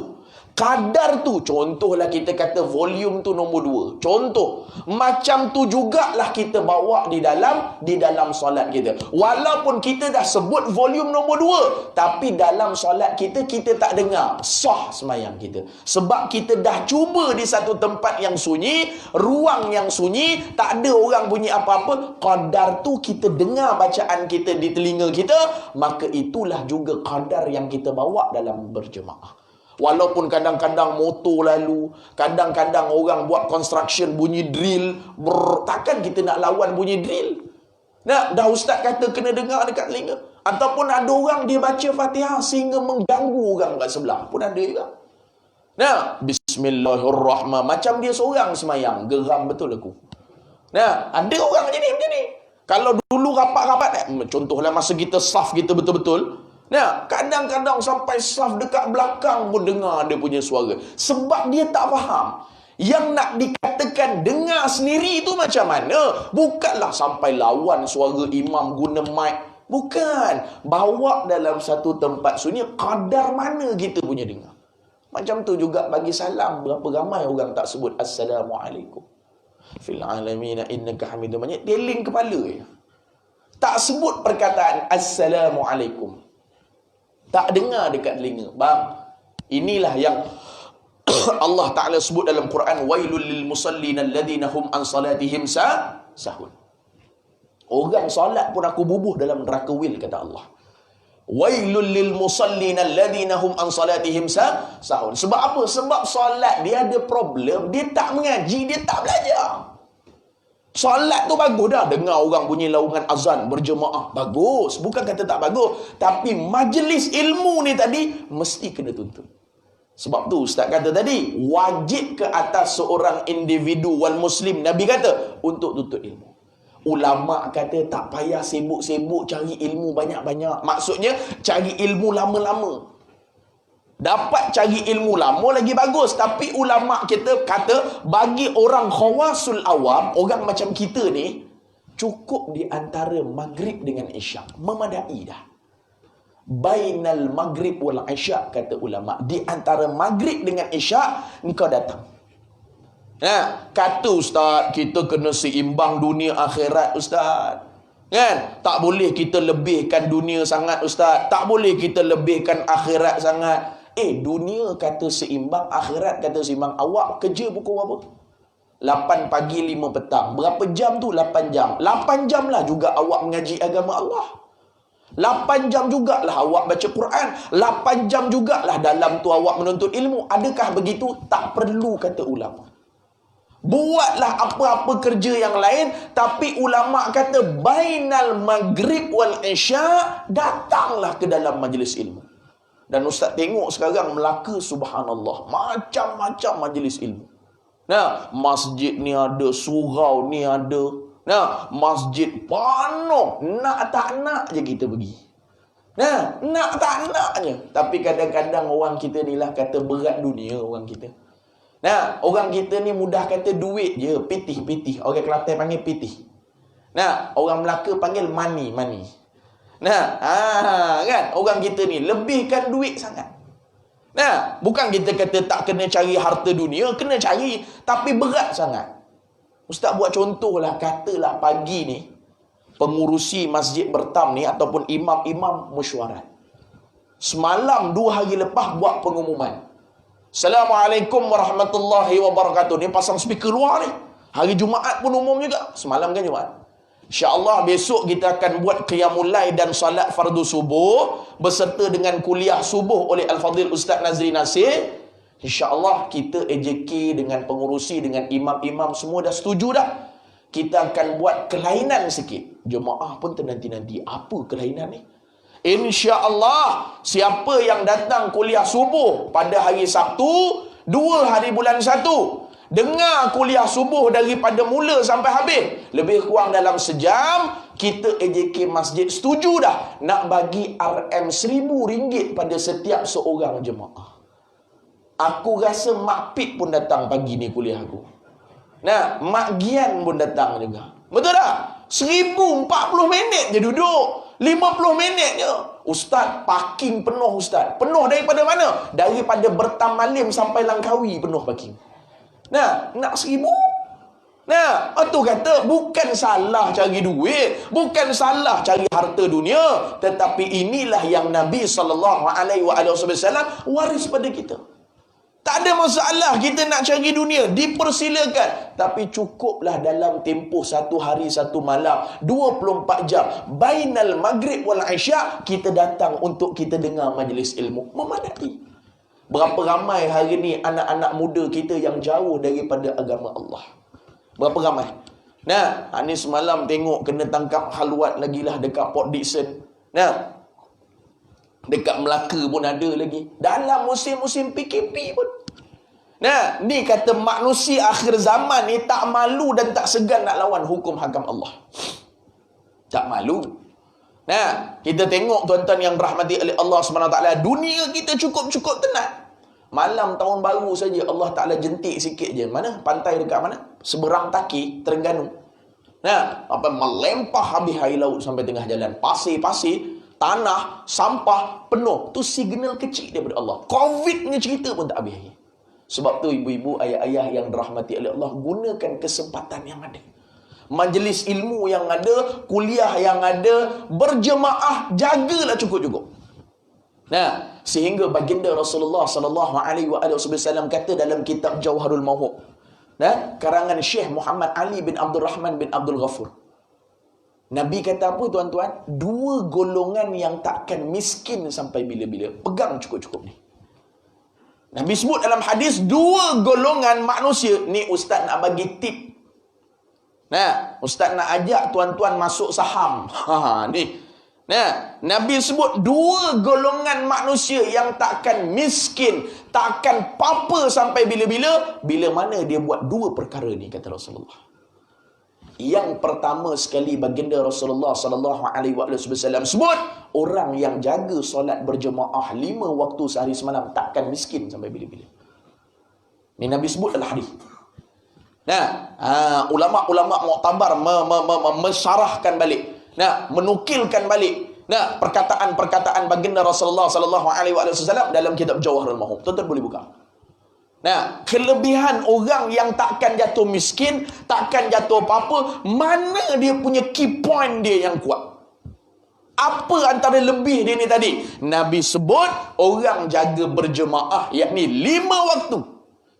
Kadar tu. Contohlah kita kata volume tu nombor 2. Contoh. Macam tu jugalah kita bawa di dalam solat kita. Walaupun kita dah sebut volume nombor 2, tapi dalam solat kita tak dengar. Sah sembahyang kita. Sebab kita dah cuba di satu tempat yang sunyi, ruang yang sunyi, tak ada orang bunyi apa-apa. Kadar tu kita dengar bacaan kita di telinga kita, maka itulah juga kadar yang kita bawa dalam berjemaah. Walaupun kadang-kadang motor lalu, kadang-kadang orang buat construction bunyi drill, takkan kita nak lawan bunyi drill? Nah, dah ustaz kata kena dengar dekat telinga. Ataupun ada orang dia baca Fatihah sehingga mengganggu orang kat sebelah, pun ada juga. Nah, bismillahirrahmanirrahim, macam dia seorang semayang, geram betul aku. Nah, ada orang macam ni. Kalau dulu rapat-rapat, contohlah masa kita saf kita betul-betul, nah, kadang-kadang sampai saf dekat belakang pun dengar dia punya suara. Sebab dia tak faham. Yang nak dikatakan dengar sendiri itu macam mana? Bukanlah sampai lawan suara imam guna mic. Bukan. Bawa dalam satu tempat sunyi, kadar mana kita punya dengar. Macam tu juga bagi salam. Berapa ramai orang tak sebut Assalamualaikum fil alamin innaka hamidum majid. Dia link kepala je. Tak sebut perkataan Assalamualaikum. Tak dengar dekat telinga. Bang, inilah yang Allah Ta'ala sebut dalam Quran, wailul lil musallin alladhina hum an salatihim sahun. Orang solat pun aku bubuh dalam neraka wil, kata Allah. Wailul lil musallin alladhina hum an salatihim sahun. Sebab apa? Sebab solat dia ada problem, dia tak mengaji, dia tak belajar. Solat tu bagus dah, dengar orang bunyi laungan azan berjemaah, bagus, bukan kata tak bagus, tapi majlis ilmu ni tadi mesti kena tuntut. Sebab tu ustaz kata tadi, wajib ke atas seorang individu wal muslim, Nabi kata, untuk tuntut ilmu. Ulama kata tak payah sibuk-sibuk cari ilmu banyak-banyak. Maksudnya cari ilmu lama-lama. Dapat cari ilmu lama lagi bagus. Tapi ulama kita kata bagi orang khawasul awam, orang macam kita ni, cukup di antara maghrib dengan isyak, memadai dah. Bainal maghrib wal isyak, kata ulama, di antara maghrib dengan isyak ni kau datang. Kata ustaz, kita kena seimbang dunia akhirat ustaz. Kan? Tak boleh kita lebihkan dunia sangat ustaz. Tak boleh kita lebihkan akhirat sangat. Dunia kata seimbang, akhirat kata seimbang. Awak kerja pukul berapa? 8 pagi 5 petang. Berapa jam tu? 8 jam. 8 jam lah juga awak mengaji agama Allah. 8 jam jugalah awak baca Quran. 8 jam jugalah dalam tu awak menuntut ilmu. Adakah begitu? Tak perlu, kata ulama. Buatlah apa-apa kerja yang lain, tapi ulama kata bainal maghrib wal isya, datanglah ke dalam majlis ilmu. Dan ustaz tengok sekarang Melaka, subhanallah, macam-macam majlis ilmu. Masjid ni ada, surau ni ada. Masjid penuh, nak tak nak je kita pergi. Nak tak nak je. Tapi kadang-kadang orang kita ni lah kata berat dunia orang kita. Orang kita ni mudah kata duit je, pitih. Orang Kelantan panggil pitih. Orang Melaka panggil money. Kan? Orang kita ni lebihkan duit sangat. Bukan kita kata tak kena cari harta dunia, kena cari, tapi berat sangat. Ustaz buat contoh lah, katalah pagi ni pengurusi masjid bertam ni ataupun imam-imam mesyuarat. Semalam 2 hari lepas buat pengumuman. Assalamualaikum warahmatullahi wabarakatuh. Ni pasang speaker luar ni. Hari Jumaat pun umum juga. Semalam kan Jumaat. InsyaAllah besok kita akan buat qiyamul lail dan salat fardu subuh beserta dengan kuliah subuh oleh Al-Fadhil Ustaz Nazri Nasir. InsyaAllah kita AJK dengan pengurusi, dengan imam-imam semua dah setuju dah. Kita akan buat kelainan sikit. Jemaah pun ternanti-nanti. Apa kelainan ni? InsyaAllah siapa yang datang kuliah subuh pada hari Sabtu 2 hari bulan 1, dengar kuliah subuh daripada mula sampai habis, lebih kurang dalam sejam, kita AJK Masjid setuju dah nak bagi RM RM1,000 pada setiap seorang jemaah. Aku rasa Mak Pit pun datang pagi ni kuliah aku. Mak Gian pun datang juga. Betul tak? 1,040 minit je duduk. 50 minit je. Ustaz, parking penuh ustaz. Penuh daripada mana? Daripada Bertamalim sampai Langkawi penuh parking. Nak 1,000? Itu kata bukan salah cari duit, bukan salah cari harta dunia, tetapi inilah yang Nabi SAW waris pada kita. Tak ada masalah kita nak cari dunia, dipersilakan. Tapi cukuplah dalam tempoh 1 hari 1 malam, 24 jam, bainal maghrib wal isyak, kita datang untuk kita dengar majlis ilmu. Memadai. Berapa ramai hari ni anak-anak muda kita yang jauh daripada agama Allah. Berapa ramai? Ni semalam tengok kena tangkap haluat lagi lah dekat Port Dickson. Dekat Melaka pun ada lagi. Dalam musim-musim PKP pun. Ni kata manusia akhir zaman ni tak malu dan tak segan nak lawan hukum hakam Allah. Tak malu. Kita tengok tuan-tuan yang rahmati oleh Allah SWT, dunia kita cukup-cukup tenang. Malam tahun baru saja Allah Ta'ala jentik sikit je. Mana? Pantai dekat mana? Seberang Taki, Terengganu. Apa melempah habis air laut sampai tengah jalan. Pasir-pasir, tanah, sampah, penuh. Tu signal kecil daripada Allah. Covid punya cerita pun tak habis. Sebab tu ibu-ibu, ayah-ayah yang dirahmati oleh Allah, gunakan kesempatan yang ada. Majlis ilmu yang ada, kuliah yang ada, berjemaah, jagalah cukup-cukup. Sehingga baginda Rasulullah SAW kata dalam kitab Jauharul Mawhub, karangan Syekh Muhammad Ali bin Abdul Rahman bin Abdul Ghafur. Nabi kata apa tuan-tuan? Dua golongan yang takkan miskin sampai bila-bila. Pegang cukup-cukup ni. Nabi sebut dalam hadis dua golongan manusia. Ni ustaz nak bagi tip. Nah, ustaz nak ajak tuan-tuan masuk saham. Ni. Nah, Nabi sebut dua golongan manusia yang takkan miskin, takkan apa sampai bila-bila, bila mana dia buat dua perkara ni, kata Rasulullah. Yang pertama sekali baginda Rasulullah sallallahu alaihi wasallam sebut, orang yang jaga solat berjemaah 5 waktu sehari semalam takkan miskin sampai bila-bila. Ni Nabi sebut dalam hadis. Nah, ulama-ulama muktabar mensyarahkan balik. Nah, menukilkan balik. Nah, perkataan-perkataan baginda Rasulullah sallallahu alaihi wasallam dalam kitab Jawahirul Mahum. Tuan-tuan boleh buka. Nah, kelebihan orang yang takkan jatuh miskin, takkan jatuh apa-apa, mana dia punya key point dia yang kuat? Apa antara lebih dia ni tadi? Nabi sebut orang jaga berjemaah, yakni 5 waktu.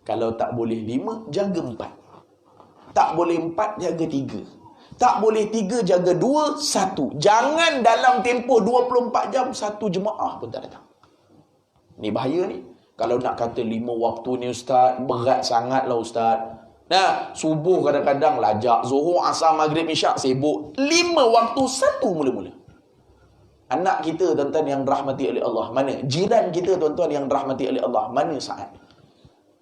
Kalau tak boleh 5, jaga 4. Tak boleh 4, jaga 3. Tak boleh 3, jaga 2, 1. Jangan dalam tempoh 24 jam, 1 jemaah pun tak datang. Ni bahaya ni. Kalau nak kata 5 waktu ni ustaz, berat sangatlah ustaz. Nah, subuh kadang-kadang lajak, zuhur, asar, maghrib, isyak, sibuk. 5 waktu, 1 mula-mula. Anak kita tuan-tuan yang rahmati oleh Allah, mana? Jiran kita tuan-tuan yang rahmati oleh Allah, mana saat?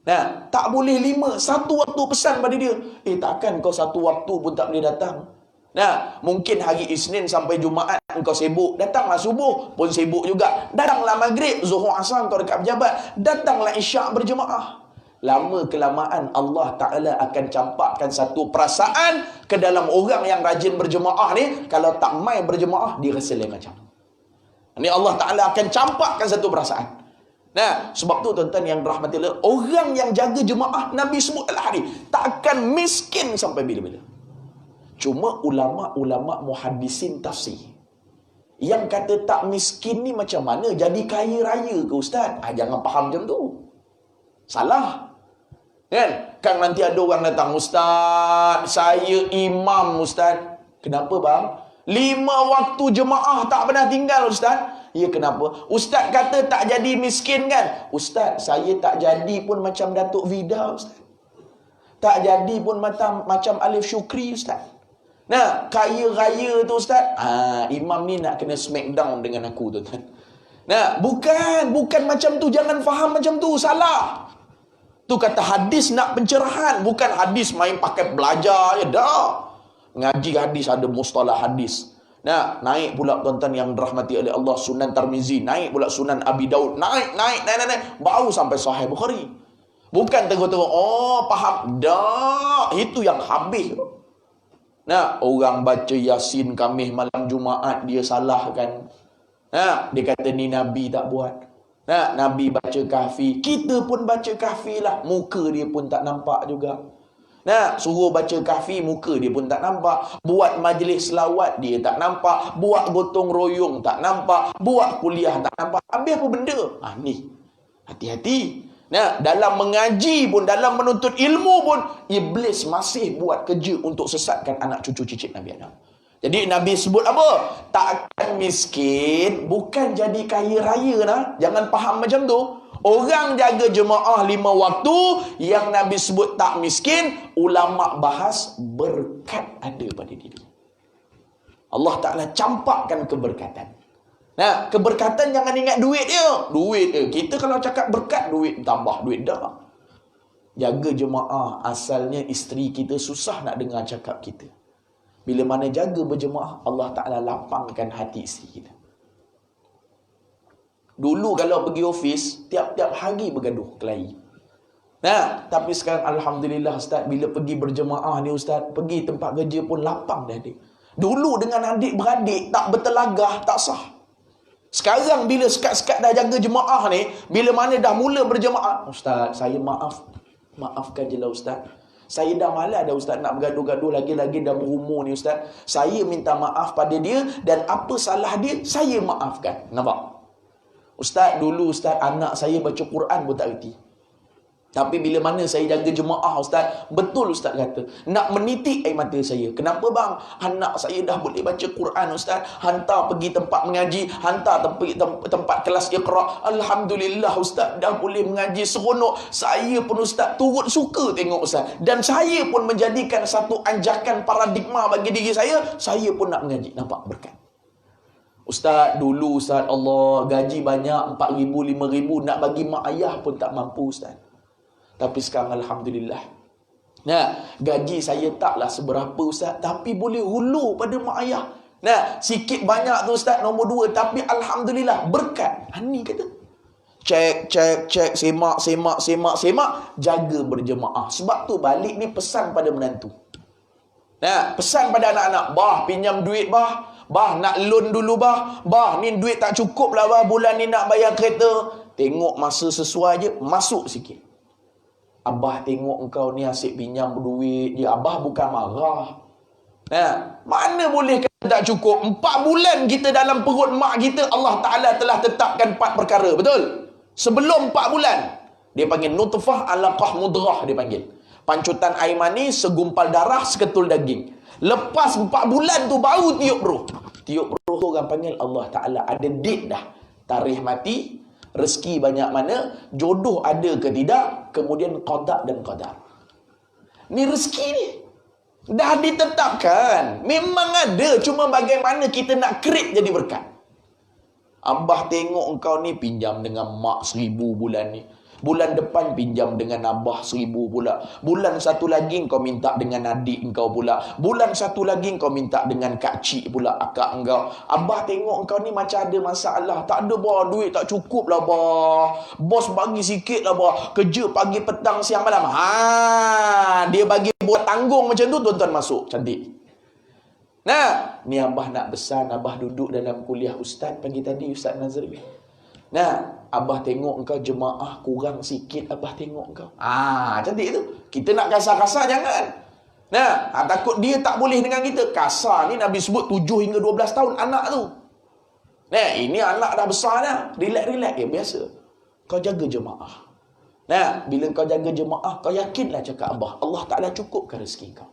Nah, tak boleh 5, 1 waktu pesan pada dia. Takkan kau 1 waktu pun tak boleh datang. Nah, mungkin hari Isnin sampai Jumaat kau sibuk, datanglah subuh pun sibuk juga. Datanglah maghrib, zuhur, asar kau dekat pejabat, datanglah isyak berjemaah. Lama kelamaan Allah Ta'ala akan campakkan satu perasaan ke dalam orang yang rajin berjemaah ni. Kalau tak mai berjemaah, dia rasa lain macam. Ini Allah Ta'ala akan campakkan satu perasaan. Nah, sebab tu tuan-tuan yang rahmati Allah, orang yang jaga jemaah, Nabi sebut dalam hadis, takkan miskin sampai bila-bila. Cuma ulama-ulama muhaddisin tafsir yang kata tak miskin ni macam mana? Jadi kaya raya ke ustaz? Jangan faham macam tu. Salah. Kan nanti ada orang datang, ustaz, saya imam ustaz. Kenapa bang? 5 waktu jemaah tak pernah tinggal ustaz. Ya, kenapa? Ustaz kata tak jadi miskin kan? Ustaz, saya tak jadi pun macam Datuk Vida ustaz. Tak jadi pun macam Alif Syukri ustaz. Nah, kaya raya tu ustaz. Imam ni nak kena smackdown dengan aku tuan-tuan. Nah, bukan macam tu. Jangan faham macam tu. Salah. Tu kata hadis nak pencerahan, bukan hadis main pakai belajar je dah. Ngaji hadis ada mustalah hadis. Nah, naik pula tuan-tuan yang dirahmati oleh Allah, Sunan Tirmizi, naik pula Sunan Abi Daud, naik, baru sampai Sahih Bukhari. Bukan tengok-tengok, faham. Dah, itu yang habis. Nah, orang baca Yasin Khamis malam Jumaat dia salahkan. Nah, dia kata ni Nabi tak buat. Nah, Nabi baca Kahfi, kita pun baca Kahfi lah, muka dia pun tak nampak juga. Nah, suruh baca Kahfi, muka dia pun tak nampak. Buat majlis selawat dia tak nampak. Buat gotong royong tak nampak. Buat kuliah tak nampak. Habis apa benda? Ni. Hati-hati. Nah, dalam mengaji pun, dalam menuntut ilmu pun, iblis masih buat kerja untuk sesatkan anak cucu cicit Nabi Adam. Jadi Nabi sebut apa? Takkan miskin, bukan jadi kaya raya lah. Jangan faham macam tu. Orang jaga jemaah 5 waktu, yang Nabi sebut tak miskin, ulama bahas berkat ada pada diri. Allah Ta'ala campakkan keberkatan. Nah, keberkatan jangan ingat duit dia. Duit dia. Kita kalau cakap berkat, duit tambah, duit dah. Jaga jemaah, asalnya isteri kita susah nak dengar cakap kita. Bila mana jaga berjemaah, Allah Ta'ala lapangkan hati isteri kita. Dulu kalau pergi ofis, tiap-tiap hari bergaduh kelahi. Nah, tapi sekarang Alhamdulillah ustaz, bila pergi berjemaah ni ustaz, pergi tempat kerja pun lapang dah adik. Dulu dengan adik-beradik, tak bertelagah, tak sah. Sekarang bila sekat-sekat dah jaga jemaah ni, bila mana dah mula berjemaah, ustaz, saya maafkan je lah ustaz. Saya dah malas dah ustaz nak bergaduh-gaduh, lagi-lagi dah berumur ni ustaz. Saya minta maaf pada dia, dan apa salah dia, saya maafkan. Nampak? Ustaz, dulu ustaz, anak saya baca Quran pun tak reti. Tapi bila mana saya jaga jemaah Ustaz, betul Ustaz kata, nak menitik air mata saya. Kenapa bang? Anak saya dah boleh baca Quran Ustaz. Hantar pergi tempat mengaji, hantar pergi tempat kelas Iqra. Alhamdulillah Ustaz, dah boleh mengaji seronok. Saya pun Ustaz turut suka tengok Ustaz. Dan saya pun menjadikan satu anjakan paradigma bagi diri saya pun nak mengaji. Nampak berkat. Ustaz, dulu Ustaz, Allah gaji banyak, 4,000, 5,000, nak bagi mak ayah pun tak mampu Ustaz. Tapi sekarang Alhamdulillah, nah, gaji saya taklah seberapa Ustaz, tapi boleh hulu pada mak ayah. Nah, sikit banyak tu Ustaz, nombor 2, tapi Alhamdulillah, berkat. Ni kata, cek, semak, jaga berjemaah. Sebab tu balik ni pesan pada menantu. Nah, pesan pada anak-anak, bah, pinjam duit bah. Bah, nak loan dulu bah. Bah, ni duit tak cukup lah bah, bulan ni nak bayar kereta. Tengok masa sesuai je, masuk sikit. Abah tengok engkau ni asyik pinjam duit je. Abah bukan marah. Mana boleh kata tak cukup? 4 bulan kita dalam perut mak kita, Allah Ta'ala telah tetapkan 4 perkara. Betul? Sebelum 4 bulan, dia panggil nutfah, alaqah, mudrah, dia panggil. Pancutan air mani, segumpal darah, seketul daging. Lepas 4 bulan tu baru tiup roh. Tiup roh tu orang panggil Allah Ta'ala ada date dah. Tarikh mati, rezeki banyak mana, jodoh ada ke tidak, kemudian qada dan qadar. Ni rezeki ni dah ditetapkan, memang ada, cuma bagaimana kita nak create jadi berkat. Abah tengok engkau ni pinjam dengan mak 1,000 bulan ni, bulan depan pinjam dengan abah 1,000 pula, bulan satu lagi kau minta dengan adik engkau pula, bulan satu lagi kau minta dengan kak cik pula, akak engkau. Abah tengok engkau ni macam ada masalah. Tak ada bah, duit tak cukup lah bah, bos bagi sikit lah bah, kerja pagi petang siang malam. Dia bagi buat tanggung macam tu, tuan-tuan masuk cantik. Nah, ni abah nak pesan. Abah duduk dalam kuliah ustaz pagi tadi, Ustaz Nazri. Nah, abah tengok engkau jemaah kurang sikit, abah tengok engkau. Cantik tu. Kita nak kasar-kasar jangan. Nah, takut dia tak boleh dengan kita. Kasar ni Nabi sebut 7 hingga 12 tahun anak tu. Nah, ini anak dah besar dah. Relax-relax je biasa. Kau jaga jemaah. Nah, bila kau jaga jemaah, kau yakinlah cakap abah, Allah Ta'ala cukupkan rezeki kau.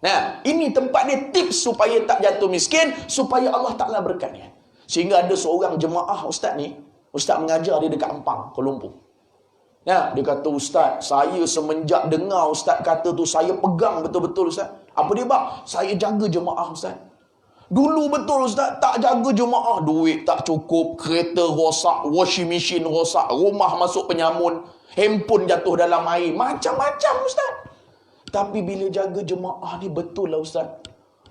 Nah, ini tempat dia tips supaya tak jatuh miskin, supaya Allah Ta'ala berkatnya. Sehingga ada seorang jemaah ustaz ni, ustaz mengajar dia dekat Ampang, Kuala Lumpur. Dia kata, ustaz, saya semenjak dengar ustaz kata tu, saya pegang betul-betul ustaz. Apa dia bang? Saya jaga jemaah ustaz. Dulu betul ustaz, tak jaga jemaah, duit tak cukup, kereta rosak, washing machine rosak, rumah masuk penyamun, handphone jatuh dalam air, macam-macam ustaz. Tapi bila jaga jemaah ni betul lah ustaz.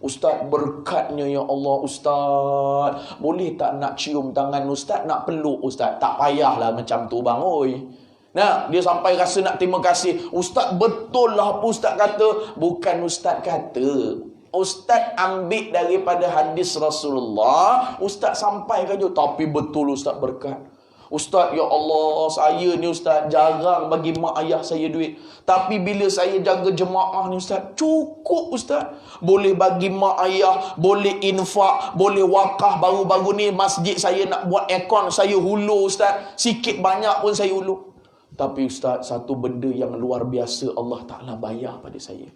Ustaz, berkatnya ya Allah ustaz. Boleh tak nak cium tangan ustaz, nak peluk ustaz? Tak payahlah macam tu bang oi. Nah, dia sampai rasa nak terima kasih. Ustaz, betul lah apa ustaz kata. Bukan ustaz kata, ustaz ambil daripada hadis Rasulullah, ustaz sampaikan je. Tapi betul ustaz berkat. Ustaz, ya Allah, saya ni ustaz jarang bagi mak ayah saya duit. Tapi bila saya jaga jemaah ni ustaz, cukup ustaz. Boleh bagi mak ayah, boleh infak, boleh wakaf. Baru-baru ni masjid saya nak buat aircon, saya hulu ustaz. Sikit banyak pun saya hulu. Tapi ustaz, satu benda yang luar biasa Allah Ta'ala bayar pada saya.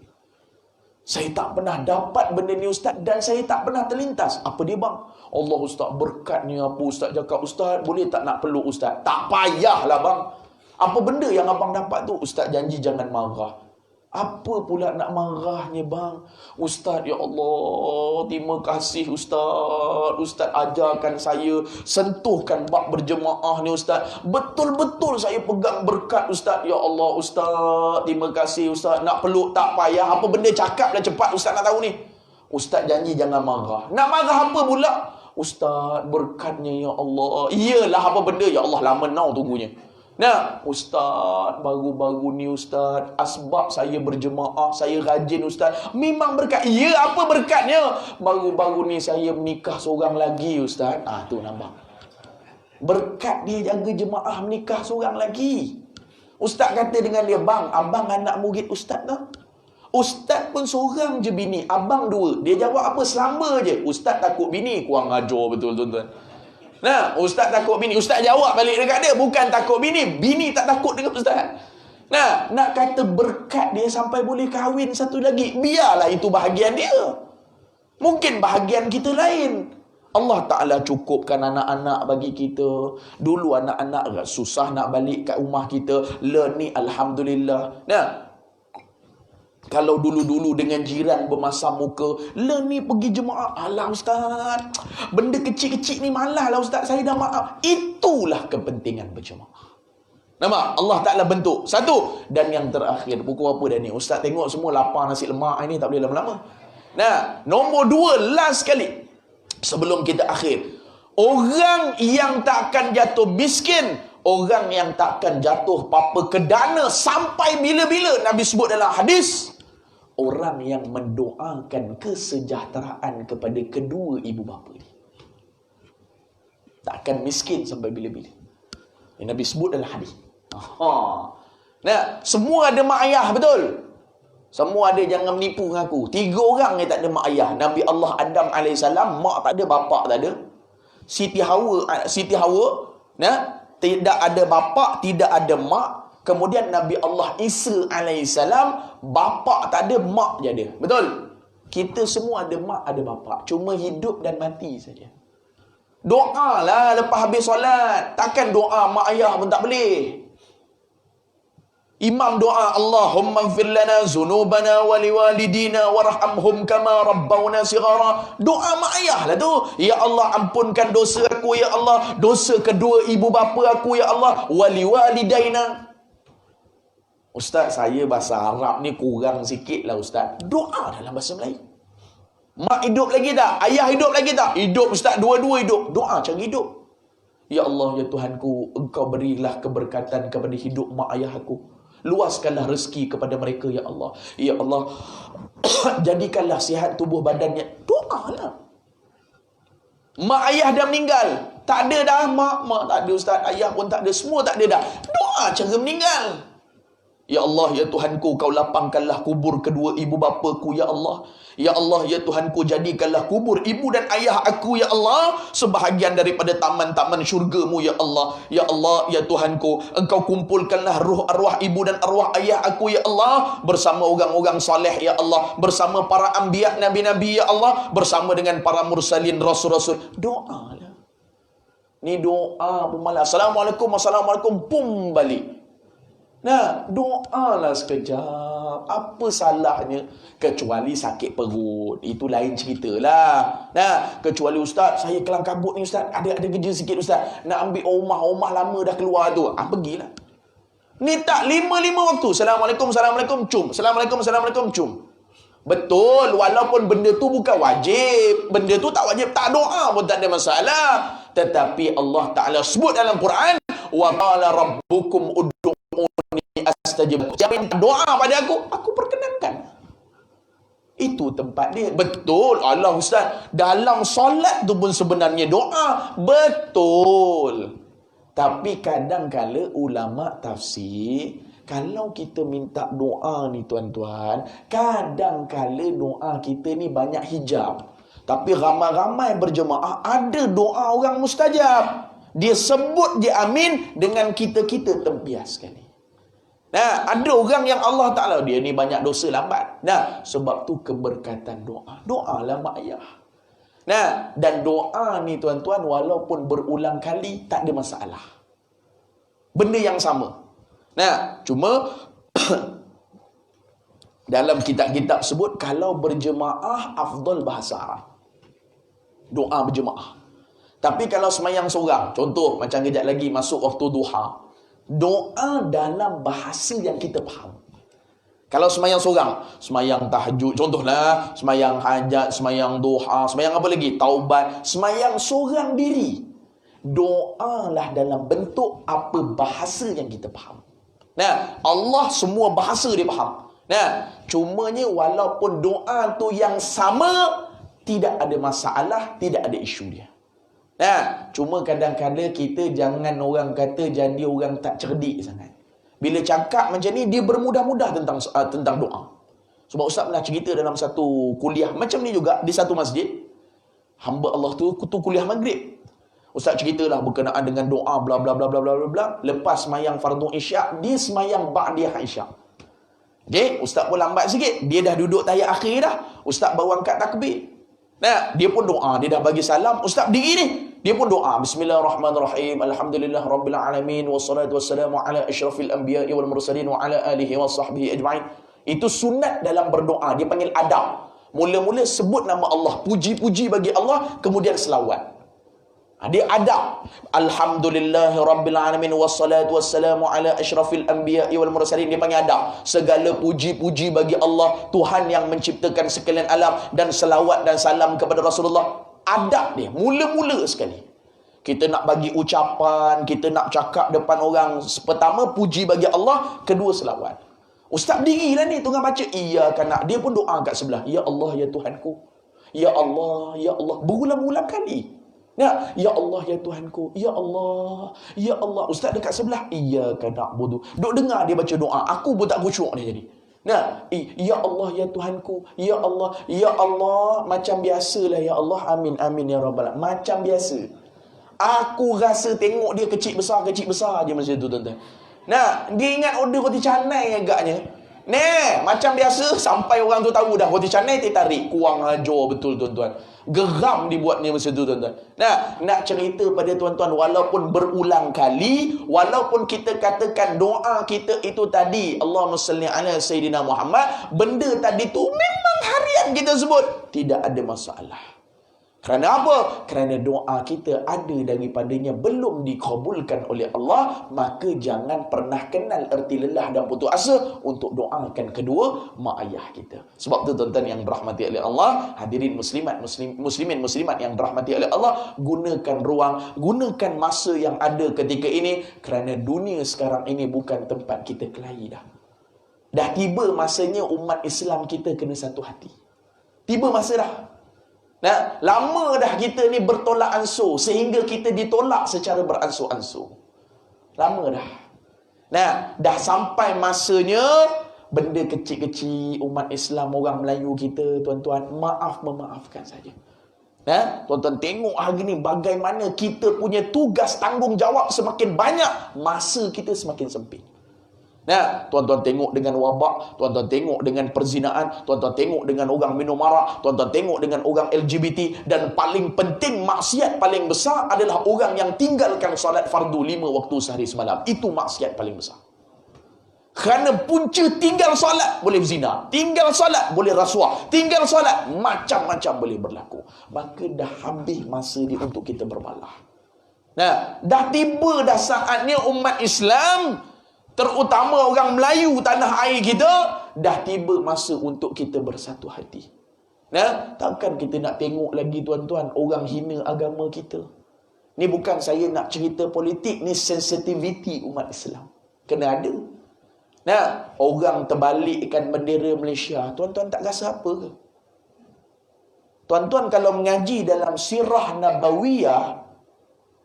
Saya tak pernah dapat benda ni ustaz, dan saya tak pernah terlintas. Apa dia bang? Allah ustaz, berkatnya apa ustaz cakap, ustaz boleh tak nak peluk ustaz? Tak payahlah bang. Apa benda yang abang dapat tu? Ustaz janji jangan marah. Apa pula nak marahnya bang? Ustaz, ya Allah, terima kasih ustaz. Ustaz ajarkan saya, sentuhkan bab berjemaah ni ustaz. Betul-betul saya pegang berkat ustaz. Ya Allah ustaz, terima kasih ustaz. Nak peluk tak payah. Apa benda cakap dah cepat ustaz nak tahu ni. Ustaz janji jangan marah. Nak marah apa pula? Ustaz, berkatnya ya Allah. Iyalah apa benda ya Allah, lama now tunggunya. Nah, ustaz, baru-baru ni ustaz, asbab saya berjemaah, saya rajin ustaz, memang berkat. Ya, apa berkatnya? Baru-baru ni saya menikah seorang lagi ustaz. Tu nampak. Berkat dia jaga jemaah, menikah seorang lagi. Ustaz kata dengan dia, bang, abang anak murid ustaz tak? Ustaz pun seorang je bini, abang 2. Dia jawab apa? Selamba je. Ustaz takut bini, kurang ajar betul tuan-tuan. Nah, ustaz takut bini. Ustaz jawab balik dekat dia, bukan takut bini. Bini tak takut dengan ustaz. Nah, nak kata berkat dia sampai boleh kahwin satu lagi, biarlah itu bahagian dia. Mungkin bahagian kita lain. Allah Ta'ala cukupkan anak-anak bagi kita. Dulu anak-anak susah nak balik kat rumah kita. Ni Alhamdulillah. Nah, kalau dulu-dulu dengan jiran bermasam muka, ni pergi jemaah. Alah Ustaz, benda kecil-kecil ni malah lah Ustaz, saya dah maaf. Itulah kepentingan berjemaah. Nampak? Allah Ta'ala bentuk. Satu. Dan yang terakhir, pukul apa dah ni? Ustaz tengok semua lapar nasi lemak ini, tak boleh lama-lama. Nah, nombor 2, last sekali, sebelum kita akhir. Orang yang tak akan jatuh miskin, orang yang tak akan jatuh apa ke dana sampai bila-bila, Nabi sebut dalam hadis, orang yang mendoakan kesejahteraan kepada kedua ibu bapa ni. Tak akan miskin sampai bila-bila. Yang Nabi sebut dalam hadis. Nah, semua ada mak ayah, betul? Semua ada, jangan menipu dengan aku. 3 orang yang tak ada mak ayah. Nabi Allah Adam AS, mak tak ada, bapak tak ada. Siti Hawa, nah, tidak ada bapak, tidak ada mak. Kemudian Nabi Allah Isa AS, bapak tak ada, mak je ada. Betul? Kita semua ada mak, ada bapak. Cuma hidup dan mati saja. Doa lah lepas habis solat. Takkan doa mak ayah pun tak boleh. Imam doa, Allahumma ighfir lana zunubana wa liwalidina warhamhum kama rabbawna sighara. Doa mak ayah lah tu. Ya Allah, ampunkan dosa aku, ya Allah, dosa kedua ibu bapa aku, ya Allah, wa liwalidaina. Ustaz, saya bahasa Arab ni kurang sikit lah Ustaz. Doa dalam bahasa Melayu. Mak hidup lagi tak? Ayah hidup lagi tak? Hidup Ustaz, dua-dua hidup. Doa cara hidup. Ya Allah, ya Tuhanku, Engkau berilah keberkatan kepada hidup mak ayah aku. Luaskanlah rezeki kepada mereka, ya Allah. Ya Allah, jadikanlah sihat tubuh badannya. Doalah. Mak ayah dah meninggal. Tak ada dah mak tak ada Ustaz. Ayah pun tak ada. Semua tak ada dah. Doa cara meninggal. Ya Allah, ya Tuhanku, Kau lapangkanlah kubur kedua ibu bapaku, ya Allah. Ya Allah, ya Tuhanku, jadikanlah kubur ibu dan ayah aku, ya Allah, sebahagian daripada taman-taman syurga-Mu, ya Allah. Ya Allah, ya Tuhanku, Engkau kumpulkanlah ruh arwah ibu dan arwah ayah aku, ya Allah, bersama orang-orang soleh, ya Allah, bersama para anbiya, nabi-nabi, ya Allah, bersama dengan para mursalin, rasul-rasul. Doa lah. Ni doa pun malah. Assalamualaikum, pum balik. Nah, doalah sekejap. Apa salahnya? Kecuali sakit perut, itu lain cerita lah. Nah, kecuali Ustaz, saya kelang kabut ni Ustaz, ada kerja sikit Ustaz, nak ambil rumah lama dah keluar tu. Pergilah. Ni tak 5 waktu. Assalamualaikum, cum. Assalamualaikum, cum. Betul, walaupun benda tu bukan wajib, benda tu tak wajib, tak doa pun tak ada masalah. Tetapi Allah Ta'ala sebut dalam Quran, wa qala rabbukum ud'uni astajib. Siapa minta doa pada aku perkenankan. Itu tempat dia. Betul. Allah Ustaz, dalam solat tu pun sebenarnya doa. Betul. Tapi kadang-kala ulama tafsir, kalau kita minta doa ni tuan-tuan, kadang-kala doa kita ni banyak hijab. Tapi ramai-ramai berjemaah ada doa orang mustajab. Dia sebut dia amin dengan kita-kita tempias sekali. Nah, ada orang yang Allah Ta'ala, dia ni banyak dosa lambat. Nah, sebab tu keberkatan doa. Doalah mak ayah. Nah, dan doa ni tuan-tuan, walaupun berulang kali, tak ada masalah. Benda yang sama. Nah, cuma dalam kitab-kitab sebut, kalau berjemaah, afdal bahasa Arab. Doa berjemaah. Tapi kalau semayang seorang, contoh, macam kejap lagi masuk waktu duha, doa dalam bahasa yang kita faham. Kalau semayang seorang, semayang tahajud, contohlah, semayang hajat, semayang duha, semayang apa lagi? Taubat, semayang seorang diri. Doalah dalam bentuk apa bahasa yang kita faham. Nah, Allah semua bahasa dia faham. Nah, cumanya walaupun doa tu yang sama, tidak ada masalah, tidak ada isu dia. Nah, cuma kadang-kadang kita jangan orang kata jadi orang tak cerdik sangat. Bila cakap macam ni, dia bermudah-mudah tentang doa. Sebab Ustaz pernah cerita dalam satu kuliah macam ni juga, di satu masjid. Hamba Allah tu kuliah maghrib. Ustaz ceritalah berkenaan dengan doa bla bla bla bla bla bla. Lepas semayang fardu isyak, dia semayang ba'diyah isyak. Okay, ustaz pun lambat sikit. Dia dah duduk tahiyat akhir dah. Ustaz baru angkat takbir. Nah, dia pun doa. Dia dah bagi salam. Ustaz berdiri ni. Dia pun doa. Bismillahirrahmanirrahim. Alhamdulillah Rabbil Alamin. Wassalatu wassalamu ala ashrafil anbiya'i wal mursalin wa ala alihi wa sahbihi ajma'in. Itu sunat dalam berdoa. Dia panggil adab. Mula-mula sebut nama Allah. Puji-puji bagi Allah. Kemudian selawat. Dia adab. Alhamdulillahi Rabbil Alamin. Wassalatu wassalamu ala ashrafil anbiya'i wal mursalin. Dia panggil adab. Segala puji-puji bagi Allah, Tuhan yang menciptakan sekalian alam, dan selawat dan salam kepada Rasulullah. Adab dia. Mula-mula sekali. Kita nak bagi ucapan, kita nak cakap depan orang. Pertama, puji bagi Allah. Kedua, selawat. Ustaz berdirilah ni, tengah baca. Iya kan nak. Dia pun doa kat sebelah. Ya Allah, ya Tuhanku. Ya Allah, ya Allah. Berulang-ulang kali. Ya Allah, ya Tuhanku. Ya Allah, ya Allah. Ustaz dekat sebelah. Iya kan nak bodoh. Duk dengar dia baca doa. Aku pun tak khusyuk dia jadi. Ya Allah, ya Tuhanku. Ya Allah, ya Allah. Macam biasalah, ya Allah. Amin, amin, ya Rabbal Alamin. Macam biasa. Aku rasa tengok dia kecil besar je masa tu, tuan-tuan. Dia ingat order roti canai agaknya. Macam biasa sampai orang tu tahu dah roti canai dia tarik. Kurang ajar betul, tuan-tuan. Geram dibuat ni masa tu, tuan-tuan. Nak cerita pada tuan-tuan, walaupun berulang kali, walaupun kita katakan doa kita itu tadi, Allahumma salli ala Sayyidina Muhammad, benda tadi tu memang harian kita sebut, tidak ada masalah. Kerana apa? Kerana doa kita ada daripadanya belum dikabulkan oleh Allah, maka jangan pernah kenal erti lelah dan putus asa untuk doakan kedua mak ayah kita. Sebab tu tuan-tuan yang dirahmati oleh Allah, hadirin muslimin muslimat yang dirahmati oleh Allah, gunakan ruang, gunakan masa yang ada ketika ini, kerana dunia sekarang ini bukan tempat kita kelahi dah. Dah tiba masanya umat Islam kita kena satu hati. Tiba masa dah. Lama dah kita ni bertolak ansur, sehingga kita ditolak secara beransur-ansur. Lama dah. Dah sampai masanya benda kecil-kecil umat Islam, orang Melayu kita, tuan-tuan, memaafkan saja. Tuan-tuan tengok hari ni bagaimana kita punya tugas tanggungjawab semakin banyak, masa kita semakin sempit. Tuan-tuan tengok dengan wabak, tuan-tuan tengok dengan perzinaan, tuan-tuan tengok dengan orang minum arak, tuan-tuan tengok dengan orang LGBT, dan paling penting, maksiat paling besar adalah orang yang tinggalkan solat fardu 5 waktu sehari semalam. Itu maksiat paling besar. Kerana punca tinggal solat boleh zina, tinggal solat boleh rasuah, tinggal solat macam-macam boleh berlaku. Maka dah habis masa dia untuk kita berbalah. Dah tiba dah saatnya umat Islam, terutama orang Melayu tanah air kita, dah tiba masa untuk kita bersatu hati. Takkan kita nak tengok lagi, tuan-tuan, orang hina agama kita. Ni bukan saya nak cerita politik, ni sensitiviti umat Islam. Kena ada. Orang terbalikkan bendera Malaysia, tuan-tuan tak rasa apa ke? Tuan-tuan kalau mengaji dalam sirah Nabawiyah,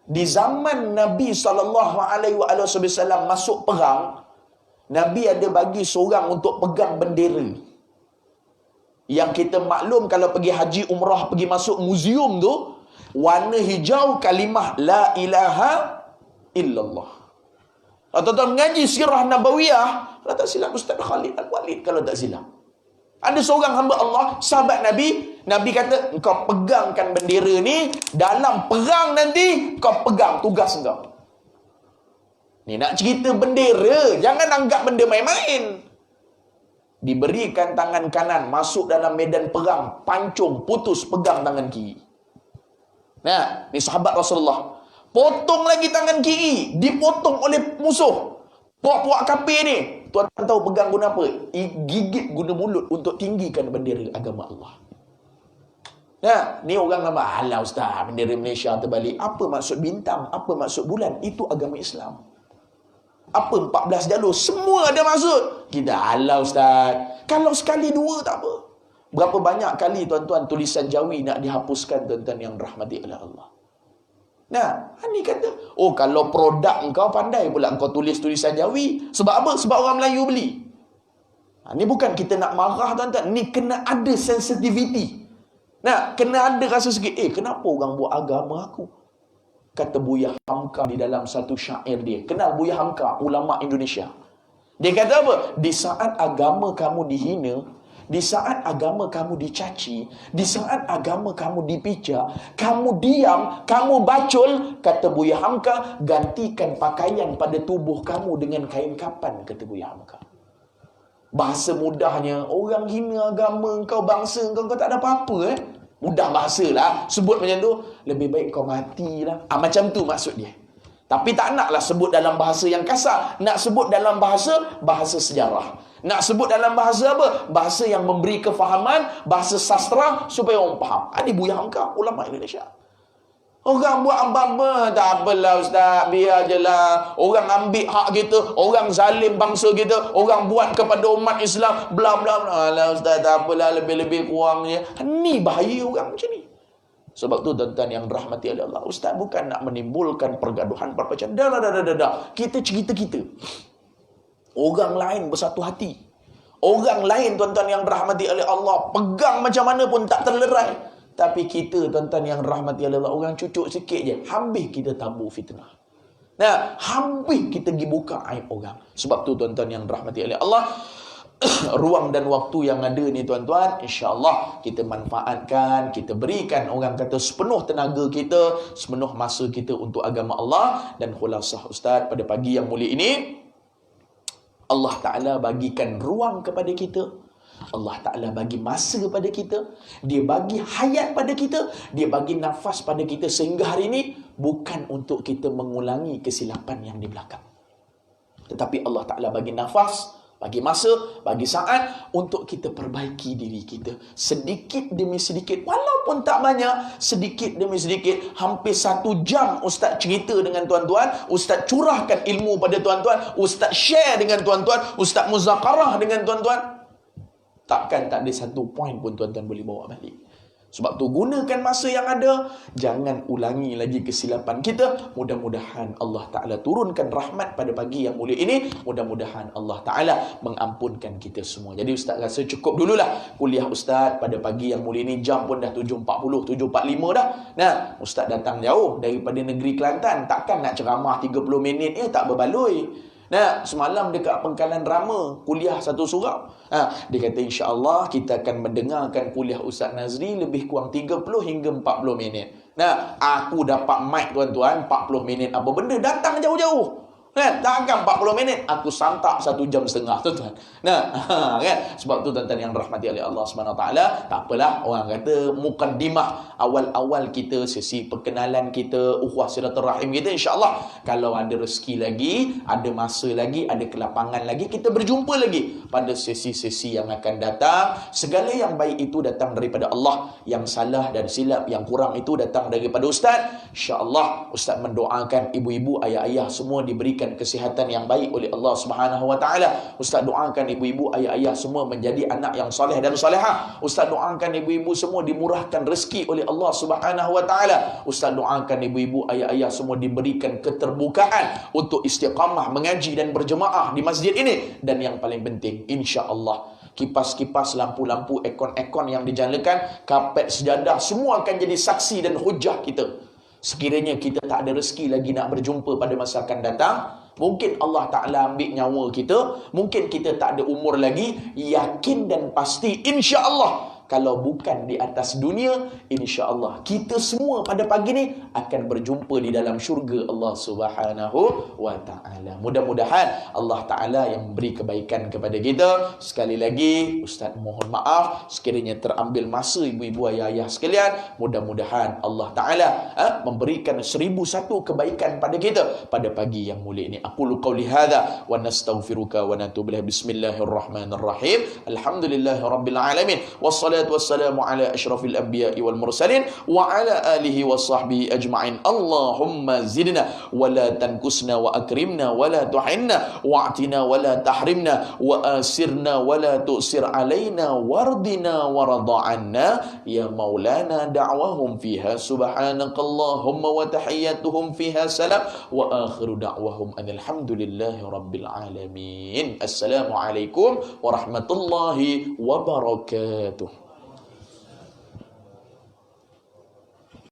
di zaman Nabi SAW masuk perang, Nabi ada bagi seorang untuk pegang bendera. Yang kita maklum kalau pergi haji umrah, pergi masuk muzium tu, warna hijau kalimah La ilaha illallah. Tuan-tuan mengaji sirah Nabawiyah, kalau tak silap Ustaz Khalid Al-Walid, kalau tak silap, ada seorang hamba Allah, sahabat Nabi, Nabi kata, engkau pegangkan bendera ni, dalam perang nanti, kau pegang tugas engkau. Ni nak cerita bendera, jangan anggap benda main-main. Diberikan tangan kanan, masuk dalam medan perang, pancung, putus, pegang tangan kiri. Ni sahabat Rasulullah. Potong lagi tangan kiri, dipotong oleh musuh. Puak-puak kafir ni, tuan-tuan tahu pegang guna apa? Gigit guna mulut untuk tinggikan bendera agama Allah. Ni orang nama, alah ustaz, bendera Malaysia terbalik. Apa maksud bintang? Apa maksud bulan? Itu agama Islam. Apa 14 jalur? Semua ada maksud. Kita, alah ustaz, kalau sekali dua tak apa. Berapa banyak kali, tuan-tuan, tulisan Jawi nak dihapuskan, tuan-tuan yang rahmati oleh Allah. Ni kata, kalau produk engkau pandai pula engkau tulis tulisan Jawi. Sebab apa? Sebab orang Melayu beli. Ni bukan kita nak marah, tuan-tuan. Ni kena ada sensitivity. Kena ada rasa sikit, kenapa orang buat agama aku? Kata Buya Hamka di dalam satu syair dia. Kenal Buya Hamka, ulama Indonesia. Dia kata apa? Di saat agama kamu dihina, di saat agama kamu dicaci, di saat agama kamu dipijak, kamu diam, kamu bacol, kata Buya Hamka, gantikan pakaian pada tubuh kamu dengan kain kapan, kata Buya Hamka. Bahasa mudahnya, orang hina agama kau, bangsa kau, kau tak ada apa-apa Mudah bahasa lah. Sebut macam tu, lebih baik kau matilah. Macam tu maksud dia. Tapi tak naklah sebut dalam bahasa yang kasar. Nak sebut dalam bahasa sejarah. Nak sebut dalam bahasa apa? Bahasa yang memberi kefahaman, bahasa sastra supaya orang faham. Ini Buya Hamka, ulama Indonesia. Orang buat apa-apa, tak apalah ustaz, biar je lah. Orang ambil hak kita, orang zalim bangsa kita, orang buat kepada umat Islam, bla bla bla. Alah ustaz, tak apalah, lebih-lebih kurangnya. Ni bahaya orang macam ni. Sebab tu tuan-tuan yang rahmati oleh Allah, ustaz bukan nak menimbulkan pergaduhan, perpecahan. Dah. Kita cerita kita. Orang lain bersatu hati. Orang lain tuan-tuan yang rahmati oleh Allah, pegang macam mana pun tak terlerai. Tapi kita tuan-tuan yang rahmati Allah, orang cucuk sikit je, habis kita tabur fitnah. Nah, habis kita pergi buka aib orang. Sebab tu tuan-tuan yang rahmati oleh Allah, ruang dan waktu yang ada ni tuan-tuan, insya-Allah kita manfaatkan, kita berikan, orang kata sepenuh tenaga kita, sepenuh masa kita untuk agama Allah. Dan khulasah ustaz pada pagi yang mulia ini, Allah Ta'ala bagikan ruang kepada kita. Allah Ta'ala bagi masa pada kita. Dia bagi hayat pada kita. Dia bagi nafas pada kita sehingga hari ini. Bukan untuk kita mengulangi kesilapan yang di belakang. Tetapi Allah Ta'ala bagi nafas, bagi masa, bagi saat untuk kita perbaiki diri kita. Sedikit demi sedikit. Walaupun tak banyak, sedikit demi sedikit. Hampir 1 jam Ustaz cerita dengan tuan-tuan. Ustaz curahkan ilmu pada tuan-tuan. Ustaz share dengan tuan-tuan. Ustaz muzakarah dengan tuan-tuan. Takkan tak ada satu poin pun tuan-tuan boleh bawa balik. Sebab tu gunakan masa yang ada. Jangan ulangi lagi kesilapan kita. Mudah-mudahan Allah Ta'ala turunkan rahmat pada pagi yang mulia ini. Mudah-mudahan Allah Ta'ala mengampunkan kita semua. Jadi Ustaz rasa cukup dululah kuliah Ustaz pada pagi yang mulia ini. Jam pun dah 7.40, 7.45 dah. Nah, Ustaz datang jauh daripada negeri Kelantan. Takkan nak ceramah 30 minit tak berbaloi. Nah, semalam dekat Pengkalan Rama, kuliah satu surau. Dia kata insya-Allah kita akan mendengarkan kuliah Ustaz Nazri lebih kurang 30 hingga 40 minit. Nah, aku dapat mic tuan-tuan 40 minit. Apa benda datang jauh-jauh. Kan? Takkan 40 minit aku santap 1 jam setengah tuan-tuan. Nah, kan? Sebab tu tuan-tuan yang rahmati oleh Allah Subhanahu taala, tak apalah orang kata mukaddimah awal-awal kita, sesi perkenalan kita, ukhuwah silaturahim kita, insya-Allah kalau ada rezeki lagi, ada masa lagi, ada kelapangan lagi, kita berjumpa lagi pada sesi-sesi yang akan datang. Segala yang baik itu datang daripada Allah, yang salah dan silap, yang kurang itu datang daripada ustaz. Insya-Allah ustaz mendoakan ibu-ibu, ayah-ayah semua diberikan kesihatan yang baik oleh Allah Subhanahu wa taala. Ustaz doakan ibu-ibu, ayah-ayah semua menjadi anak yang soleh dan solehah. Ustaz doakan ibu-ibu semua dimurahkan rezeki oleh Allah Subhanahu wa taala. Ustaz doakan ibu-ibu, ayah-ayah semua diberikan keterbukaan untuk istiqamah mengaji dan berjemaah di masjid ini. Dan yang paling penting, insya-Allah kipas-kipas, lampu-lampu, ekon-ekon yang dijalankan, kapet sejadah, semua akan jadi saksi dan hujah kita. Sekiranya kita tak ada rezeki lagi nak berjumpa pada masa akan datang, mungkin Allah Ta'ala ambil nyawa kita, mungkin kita tak ada umur lagi, yakin dan pasti insya-Allah kalau bukan di atas dunia, insya-Allah kita semua pada pagi ni akan berjumpa di dalam syurga Allah Subhanahu wa taala. Mudah-mudahan Allah Taala yang memberi kebaikan kepada kita. Sekali lagi Ustaz mohon maaf sekiranya terambil masa ibu-ibu, ayah-ayah sekalian. Mudah-mudahan Allah Taala memberikan 1001 kebaikan pada kita pada pagi yang mulia ini. Aqulu qauli hadza wa nastaghfiruka wa natubu ilaih. Bismillahirrahmanirrahim. Alhamdulillahirabbil alamin. Wassalamu ala asyrafil anbiya'i wal mursalin wa ala alihi wa sahbihi ajma'in. Allahumma zidna wa la tankusna wa akrimna wa la tuhinna wa'tina wa la tahrimna wa asirna wa la tu'sir alaina wardina wa rada'anna ya maulana. Da'wahum fiha subhanakallahumma wa tahiyyatuhum fiha salam wa akhiru da'wahum alhamdulillahi rabbil alamin. Assalamualaikum warahmatullahi wabarakatuh.